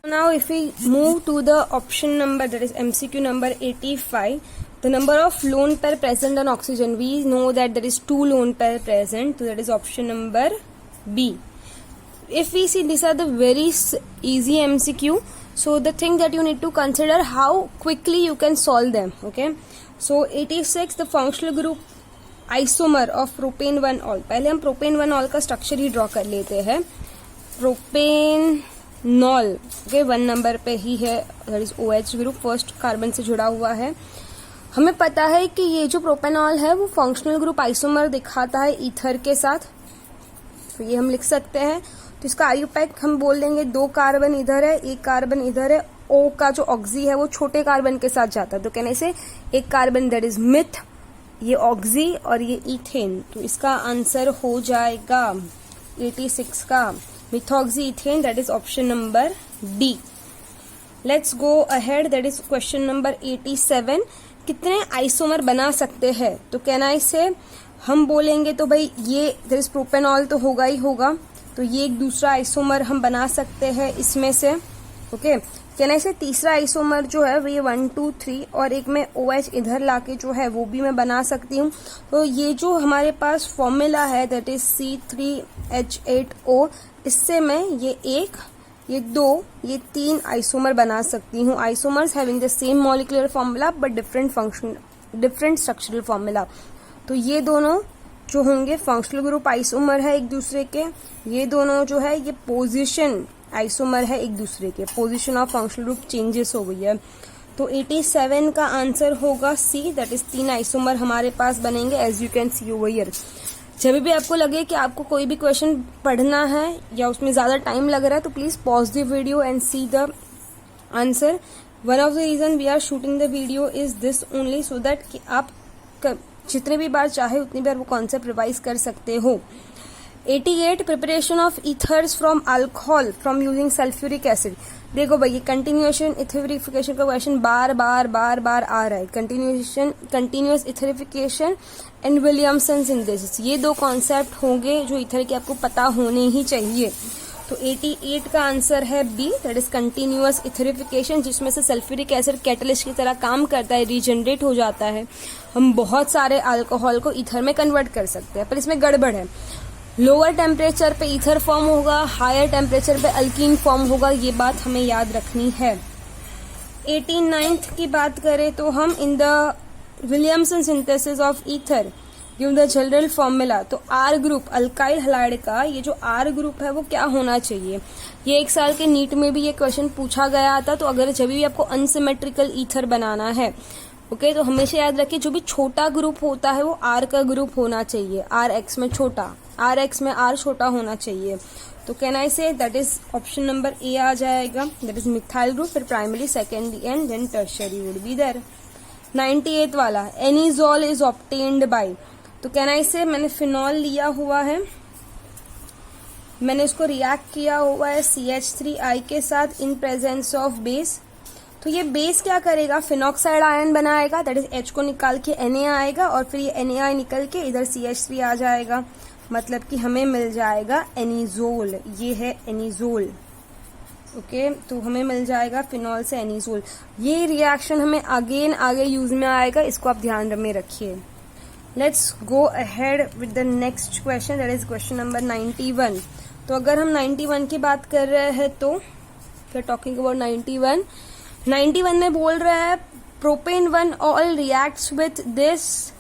Now if we move to the option number, that is MCQ number 85, the number of lone pair present on oxygen, we know that there is 2 lone pair present, so that is option number B। if we see, these are the very easy MCQ, so the thing that you need to consider how quickly you can solve them। okay, so 86 the functional group isomer of propane 1-ol। पहले हम propane 1-ol का स्ट्रक्चर ही ड्रॉ कर लेते हैं। प्रोपेनॉल ओके 1 नंबर पे ही है, that is OH group, first carbon से जुड़ा हुआ है। हमें पता है कि ये जो प्रोपेनॉल है वो फंक्शनल ग्रुप आइसोमर दिखाता है ईथर के साथ, तो ये हम लिख सकते हैं। तो इसका आईयूपैक हम बोल देंगे 2 कार्बन इधर है, 1 कार्बन इधर है, O का जो ऑक्सी है वो छोटे कार्बन के साथ जाता है, तो कहने से 1 कार्बन दैट इज मिथ, ये ऑक्सी और ये इथेन, तो इसका आंसर हो जाएगा 86 का methoxy ethane, that is option number D. Let's go ahead, that is question number 87। कितने आइसोमर बना सकते हैं, तो कैन आई से हम बोलेंगे तो भाई ये देयर इज प्रोपेनॉल तो होगा ही होगा, तो ये एक दूसरा आइसोमर हम बना सकते हैं इसमें से। ओके, कैन आई से तीसरा आइसोमर जो है वो ये 1 2 3 और एक मैं OH इधर लाके जो है वो भी मैं बना सकती हूँ। तो ये जो हमारे पास फॉर्मूला है दैट इज C3H8O, इससे मैं ये 1 ये 2 ये 3 आइसोमर बना सकती हूँ। Isomers having the same molecular formula but different structural formula. तो ये दोनों जो होंगे फंक्शनल ग्रुप आइसोमर है एक दूसरे के, ये दोनों जो है ये पोजीशन आइसोमर है एक दूसरे के, position of functional group changes हो गई है। तो 87 का आंसर होगा सी, दैट इज 3 आइसोमर हमारे पास बनेंगे as you can see over here. जब भी आपको लगे कि आपको कोई भी क्वेश्चन पढ़ना है या उसमें ज्यादा टाइम लग रहा है तो please pause the video and see the answer. One of the reason we are shooting the video is this only, so that कि आप जितने भी बार चाहे उतनी बार वो कॉन्सेप्ट रिवाइज कर सकते हो। 88 preparation of ethers from alcohol from using sulphuric acid. देखो भाई ये कंटिन्यूएशन इथेरिफिकेशन का क्वेश्चन बार बार आ रहा है। Continuous etherification and Williamson synthesis, ये 2 कॉन्सेप्ट होंगे जो ईथर के आपको पता होने ही चाहिए। तो 88 का आंसर है B, that is continuous etherification, जिसमें से सल्फ्यूरिक एसिड कैटलिस्ट की तरह काम करता है, रीजनरेट हो जाता है। हम बहुत सारे अल्कोहल को ईथर में कन्वर्ट कर सकते हैं, पर इसमें गड़बड़ है। लोअर टेम्परेचर पे ईथर फॉर्म होगा, हायर टेम्परेचर पे अल्कीन फॉर्म होगा, ये बात हमें याद रखनी है। 89th की बात करें तो हम in the Williamson synthesis of ether give the general formula, तो आर ग्रुप अल्काइल हलाइड का ये जो आर ग्रुप है वो क्या होना चाहिए। ये 1 साल के नीट में भी ये क्वेश्चन पूछा गया था। तो अगर जब भी आपको अनसिमेट्रिकल ईथर बनाना है, ओके, तो हमेशा याद रखिए जो भी छोटा ग्रुप होता है वो आर का ग्रुप होना चाहिए, आर एक्स में छोटा, आर एक्स में आर छोटा होना चाहिए। तो can I say that is option number A आ जाएगा, दैट इज मिथाइल ग्रुप, फिर primary secondary and then tertiary would be there. 98 वाला एनिजोल इज ऑब्टेन्ड बाय, तो कैन आई से मैंने फिनॉल लिया हुआ है, मैंने इसको रिएक्ट किया हुआ है CH3I के साथ इन प्रेजेंस ऑफ बेस। तो ये बेस क्या करेगा, फिनॉक्साइड आयन बनाएगा, दैट इज H को निकाल के Na आएगा और फिर ये Na निकल के इधर CH3 आ जाएगा, मतलब कि हमें मिल जाएगा एनिजोल। ये है एनिजोल, ओके, तो हमें मिल जाएगा फिनॉल से एनिजोल। ये रिएक्शन हमें आगे यूज में आएगा, इसको आप ध्यान में रखिए। Let's go ahead with the next question, that is question number 91। तो अगर हम 91 की बात कर रहे हैं तो फिर टॉकिंग अबाउट 91 में बोल रहा है propane 1 all reacts with this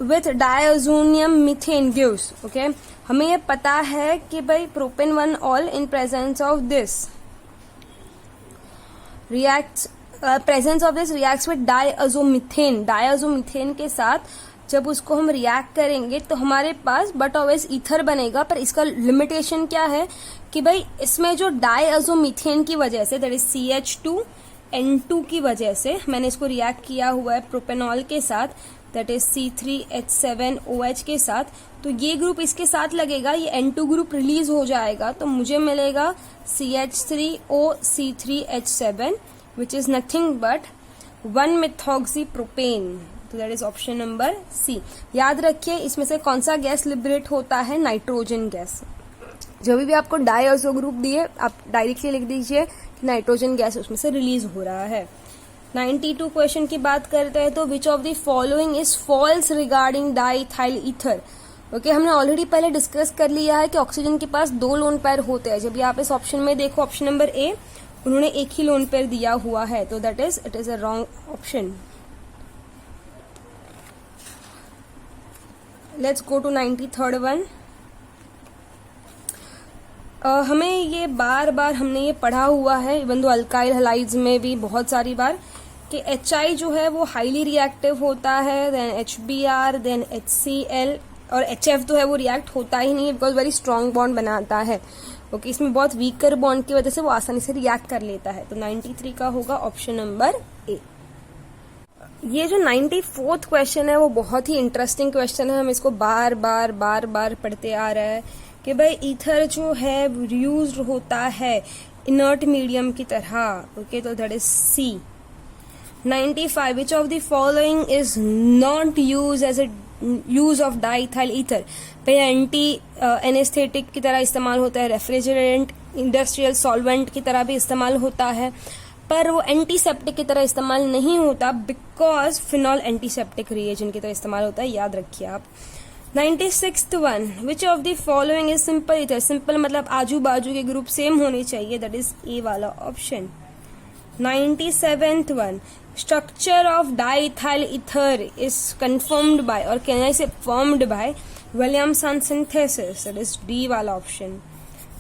with diazonium methane gives. Okay, हमें ये पता है कि भाई propane 1 all in presence of this reacts with diazomethane. Diazomethane के साथ जब उसको हम रिएक्ट करेंगे तो हमारे पास बट ऑलवेज ईथर बनेगा, पर इसका लिमिटेशन क्या है कि भाई इसमें जो डायज़ोमीथेन की वजह से दैट इज CH2N2 की वजह से मैंने इसको रिएक्ट किया हुआ है प्रोपेनॉल के साथ, दैट इज C3H7OH के साथ। तो ये ग्रुप इसके साथ लगेगा, ये N2 ग्रुप रिलीज हो जाएगा, तो मुझे मिलेगा CH3OC3H7 which is nothing but 1-methoxypropane। तो that is option number C. याद रखिए इसमें से कौन सा गैस लिबरेट होता है, नाइट्रोजन गैस। जब भी आपको डायज़ो ग्रुप दिए आप डायरेक्टली लिख दीजिए कि नाइट्रोजन गैस उसमें से रिलीज हो रहा है। 92 क्वेश्चन की बात करते हैं तो which of the following is false regarding diethyl ether. Okay, हमने ऑलरेडी पहले डिस्कस कर लिया है कि ऑक्सीजन के पास 2 लोन पेयर होते हैं। जब भी आप इस ऑप्शन में देखो ऑप्शन नंबर ए, उन्होंने एक ही लोन पेयर दिया हुआ है, तो that is it is a wrong option. Let's go to 93rd one. हमें ये बार हमने ये पढ़ा हुआ है, इवन दो अल्काइल हलाइड्स में भी बहुत सारी बार, कि HI जो है वो हाईली रिएक्टिव होता है, देन HBr, देन HCl, और HF तो है वो रिएक्ट होता ही नहीं है बिकॉज वेरी स्ट्रॉन्ग बॉन्ड बनाता है। ओके, इसमें बहुत वीकर बॉन्ड की वजह से वो आसानी से रिएक्ट कर लेता है। तो 93 का होगा ऑप्शन नंबर ए। ये जो 94th क्वेश्चन है वो बहुत ही इंटरेस्टिंग क्वेश्चन है, हम इसको बार बार पढ़ते आ रहे हैं कि भाई ईथर जो है यूज्ड होता है इनर्ट मीडियम की तरह। ओके, तो that is C. 95 which of the following is not used as a use of diethyl ether. पे एंटी एनेस्थेटिक की तरह इस्तेमाल होता है, रेफ्रिजरेंट, इंडस्ट्रियल सॉल्वेंट की तरह भी इस्तेमाल होता है, पर वो एंटीसेप्टिक की तरह इस्तेमाल नहीं होता बिकॉज फिनॉल एंटीसेप्टिक रिएजेंट की तरह इस्तेमाल होता है, याद रखिए आप। 96th one, which of the following is simple ether. Simple मतलब आजू बाजू के ग्रुप सेम होने चाहिए, दैट इज ए वाला option. 97th one, structure of diethyl ether is confirmed by or can I say formed by Williamson synthesis, that is D वाला option।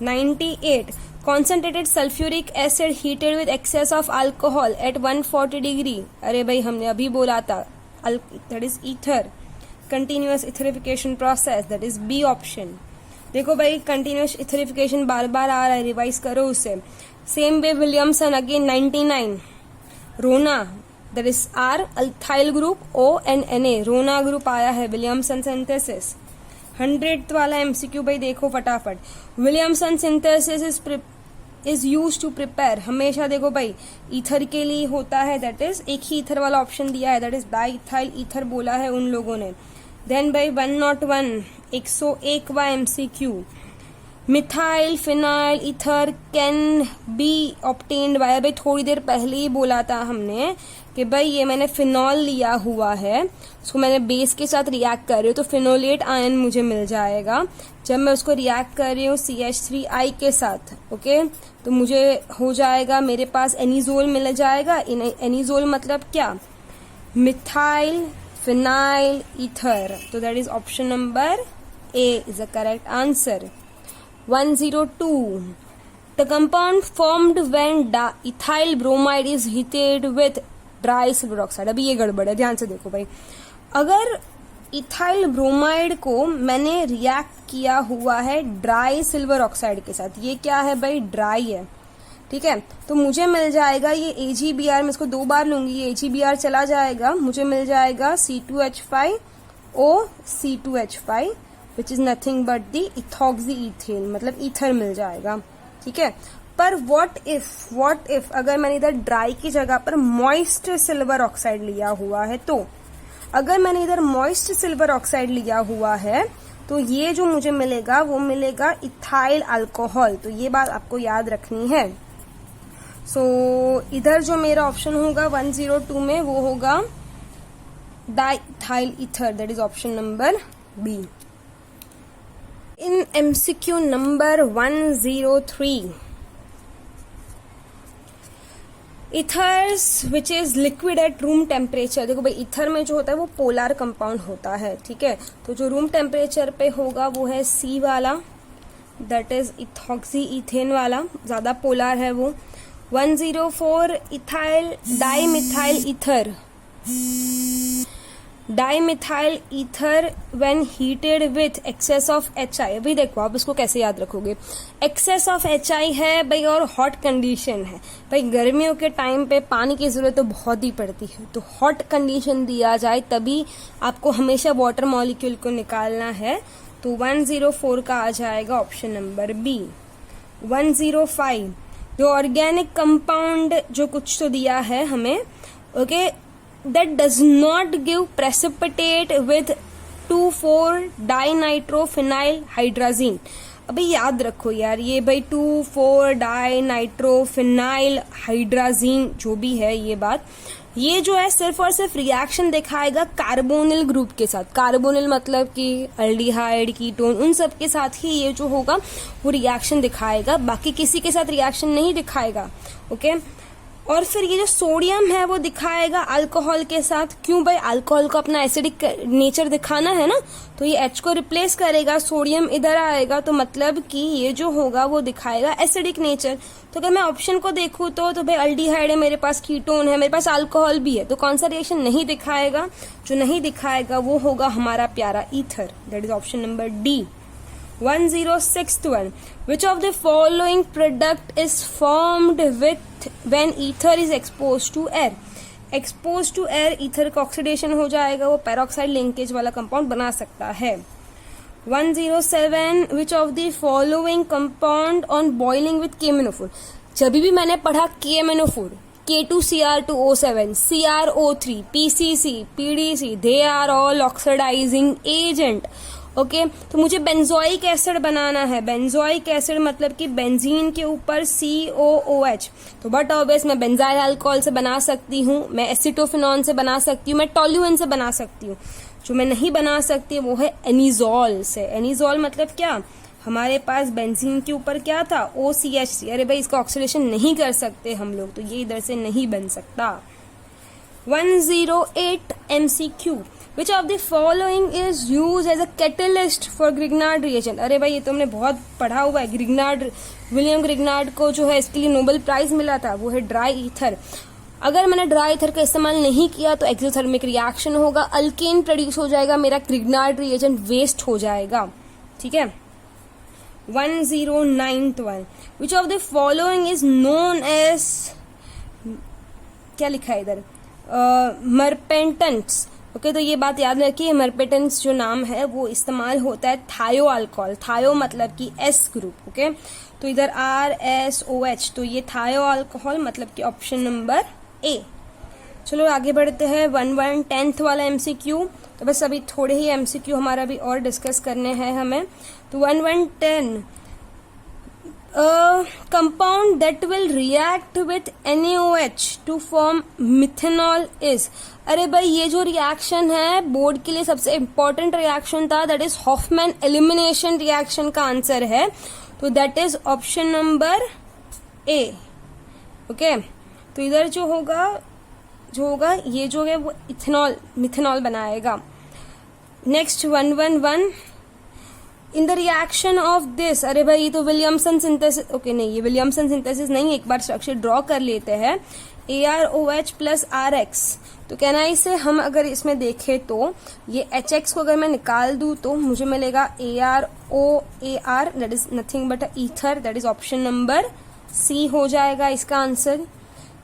98, concentrated sulfuric acid heated with excess of alcohol at 140 degree। अरे भाई हमने अभी बोला था, that is ether, continuous etherification process, that is B option। देखो भाई कंटिन्यूस इथरिफिकेशन बार बार आ रहा है, रिवाइज करो उसे। सेम वे विलियमसन अगेन 99, रोना दैट इज आर अल्थाइल ग्रुप ONNA, रोना ग्रुप आया है, विलियमसन सिंथेसिस। 100th वाला एमसीक्यू भाई देखो फटाफट, Williamson synthesis is use to prepare, हमेशा देखो भाई ईथर के लिए होता है, दैट इज एक ही ईथर वाला ऑप्शन दिया है, दैट इज डाईथाइल ईथर बोला है उन लोगों ने। देन बाई 101, 101वां MCQ, methyl phenyl ether can be obtained by. भाई थोड़ी देर पहले ही बोला था हमने कि भाई ये मैंने फिनॉल लिया हुआ है, उसको मैंने बेस के साथ रिएक्ट कर रही हूँ तो फिनोलेट आयन मुझे मिल जाएगा। जब मैं उसको रिएक्ट कर रही हूँ CH3I के साथ, ओके, तो मुझे हो जाएगा, मेरे पास एनिजोल मिल जाएगा। एनिजोल मतलब क्या, मिथाइल फिनाइल ईथर, तो that is option number A is the correct answer। 102, the compound formed when ethyl bromide is heated with dry silver oxide। अभी ये गड़बड़ है, ध्यान से देखो भाई, अगर इथाइल ब्रोमाइड को मैंने रिएक्ट किया हुआ है ड्राई सिल्वर ऑक्साइड के साथ, ये क्या है भाई, ड्राई है, ठीक है, तो मुझे मिल जाएगा ये AgBr, मैं इसको 2 बार लूंगी, ये AgBr चला जाएगा, मुझे मिल जाएगा C2H5O C2H5 which is nothing but the ethoxy ethane, मतलब ईथर मिल जाएगा, ठीक है। पर व्हाट इफ अगर मैंने इधर ड्राई की जगह पर मॉइस्ट सिल्वर ऑक्साइड लिया हुआ है, तो अगर मैंने इधर मॉइस्ट सिल्वर ऑक्साइड लिया हुआ है तो ये जो मुझे मिलेगा वो मिलेगा इथाइल अल्कोहल, तो ये बात आपको याद रखनी है। इधर जो मेरा ऑप्शन होगा 102 में वो होगा diethyl ether, that is option number B। In MCQ number 103, ethers which is liquid at room temperature। देखो भाई ईथर में जो होता है वो पोलर कंपाउंड होता है, ठीक है, तो जो रूम टेम्परेचर पे होगा वो है C वाला, दैट इज इथॉक्सी ईथेन वाला, ज्यादा पोलर है वो। 104, ethyl dimethyl ether, dimethyl ether when heated with access of HI। अभी देखो आप इसको कैसे याद रखोगे, एक्सेस ऑफ HI है भाई और हॉट कंडीशन है, भाई गर्मियों के टाइम पे पानी की जरूरत तो बहुत ही पड़ती है, तो हॉट कंडीशन दिया जाए तभी आपको हमेशा वाटर मॉलिक्यूल को निकालना है, तो 104 का आ जाएगा ऑप्शन नंबर B। 105, जो ऑर्गेनिक कंपाउंड जो कुछ तो दिया है हमें, okay, that does not give precipitate with 2,4-dinitrophenyl hydrazine। अभी याद रखो यार, ये भाई 2,4-dinitrophenyl hydrazine जो भी है ये बात, ये जो है सिर्फ और सिर्फ रिएक्शन दिखाएगा कार्बोनिल ग्रुप के साथ। कार्बोनिल मतलब कि अल्डिहाइड, कीटोन, उन सब के साथ ही ये जो होगा वो रिएक्शन दिखाएगा, बाकी किसी के साथ रिएक्शन नहीं दिखाएगा, ओके। और फिर ये जो सोडियम है वो दिखाएगा अल्कोहल के साथ, क्यों भाई, अल्कोहल को अपना एसिडिक नेचर दिखाना है ना, तो ये H को रिप्लेस करेगा, सोडियम इधर आएगा, तो मतलब कि ये जो होगा वो दिखाएगा एसिडिक नेचर। तो अगर मैं ऑप्शन को देखूं तो भाई अल्डिहाइड है मेरे पास, कीटोन है मेरे पास, अल्कोहल भी है, तो कौन सा रिएक्शन नहीं दिखाएगा, जो नहीं दिखाएगा वो होगा हमारा प्यारा ether, that is option number D। 106th one, which of the following product is formed with when ether is exposed to air। exposed to air ether का ऑक्सीडेशन हो जाएगा, वो पैरोक्साइड लिंकेज वाला कंपाउंड बना सकता है। 107, which of the following compound on boiling with KMnO4। जब भी मैंने पढ़ा KMnO4 K2Cr2O7, CrO3, PCC, PDC, they are all oxidizing agent. Okay तो मुझे बेंजोइक एसिड बनाना है. बेंजोइक एसिड मतलब कि बेंजीन के ऊपर COOH. तो बट ऑब्वियस मैं बेंजाइल अल्कोहल से बना सकती हूँ, मैं एसिटोफिनॉन से बना सकती हूँ, मैं टोल्यूएन से बना सकती हूँ. जो मैं नहीं बना सकती वो है एनिजोल से. एनिजोल मतलब क्या, हमारे पास बेंजीन के ऊपर क्या था, OCH. अरे भाई इसका ऑक्सीडेशन नहीं कर सकते हम लोग, तो ये इधर से नहीं बन सकता. 108 MCQ. Which of the following is used as a catalyst for Grignard reaction? अरे भाई ये तो हमने बहुत पढ़ा हुआ है. ग्रिग्नार्ड, विलियम ग्रिग्नार्ड को जो है इसके लिए नोबेल प्राइज मिला था, वो है ड्राई ईथर. अगर मैंने ड्राई ईथर का इस्तेमाल नहीं किया तो एक्सोथर्मिक रिएक्शन होगा, अल्केन प्रोड्यूस हो जाएगा, मेरा ग्रिग्नार्ड रिएजेंट वेस्ट हो जाएगा. ठीक है. 109th one. Which of the following is known as, क्या लिखा है इधर, मर्पेंटेंट्स. ओके तो ये बात याद रखिए, मर्पेटेंस जो नाम है वो इस्तेमाल होता है थायो अल्कोहल. थायो मतलब कि S ग्रुप. ओके तो इधर RSOH, तो ये थायो अल्कोहल मतलब कि ऑप्शन नंबर A. चलो आगे बढ़ते हैं. 110th वाला MCQ. तो बस अभी थोड़े ही MCQ हमारा भी और डिस्कस करने हैं हमें. तो 110, compound that will react with NaOH to form methanol is. अरे भाई ये जो रिएक्शन है बोर्ड के लिए सबसे इम्पोर्टेंट रिएक्शन था, that is Hofmann elimination reaction का आंसर है. तो that is option number A. Okay तो इधर जो होगा ये जो है वो मिथेनॉल बनाएगा. Next 111, in the reaction of this. अरे भाई ये तो विलियमसन सिंथेसिस. ओके नहीं ये विलियमसन सिंथेसिस नहीं, एक बार स्ट्रक्चर ड्रॉ कर लेते हैं. ArOH plus RX. तो कहना है इसे हम अगर इसमें देखें तो ये HX को अगर मैं निकाल दूं तो मुझे मिलेगा ArOAr, that is nothing but ether. That is option number C हो जाएगा इसका answer.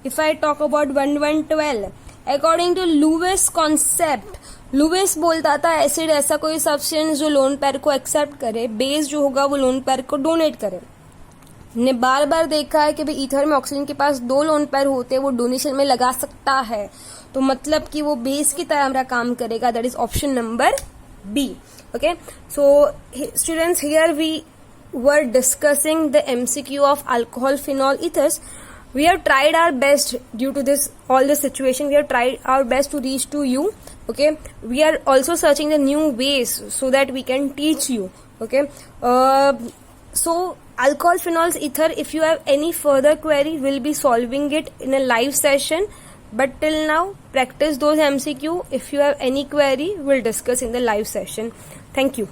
If I talk about 112, according to Lewis concept, Lewis बोलता था एसिड ऐसा कोई सब्सटेंस जो लोन पेयर को एक्सेप्ट करे, बेस जो होगा वो लोन पेयर को डोनेट करे. ने बार बार देखा है कि भाई ईथर में ऑक्सीजन के पास 2 लोन पेयर होते हैं, वो डोनेशन में लगा सकता है, तो मतलब कि वो बेस की तरह हमारा काम करेगा. That is option number B. Okay so students, here we were discussing the MCQ of alcohol, phenol, ethers. We have tried our best due to all this situation. We have tried our best to reach to you. Okay, we are also searching the new ways so that we can teach you. Okay, so alcohol, phenols, ether. If you have any further query, we'll be solving it in a live session. But till now, practice those MCQ. If you have any query, we'll discuss in the live session. Thank you.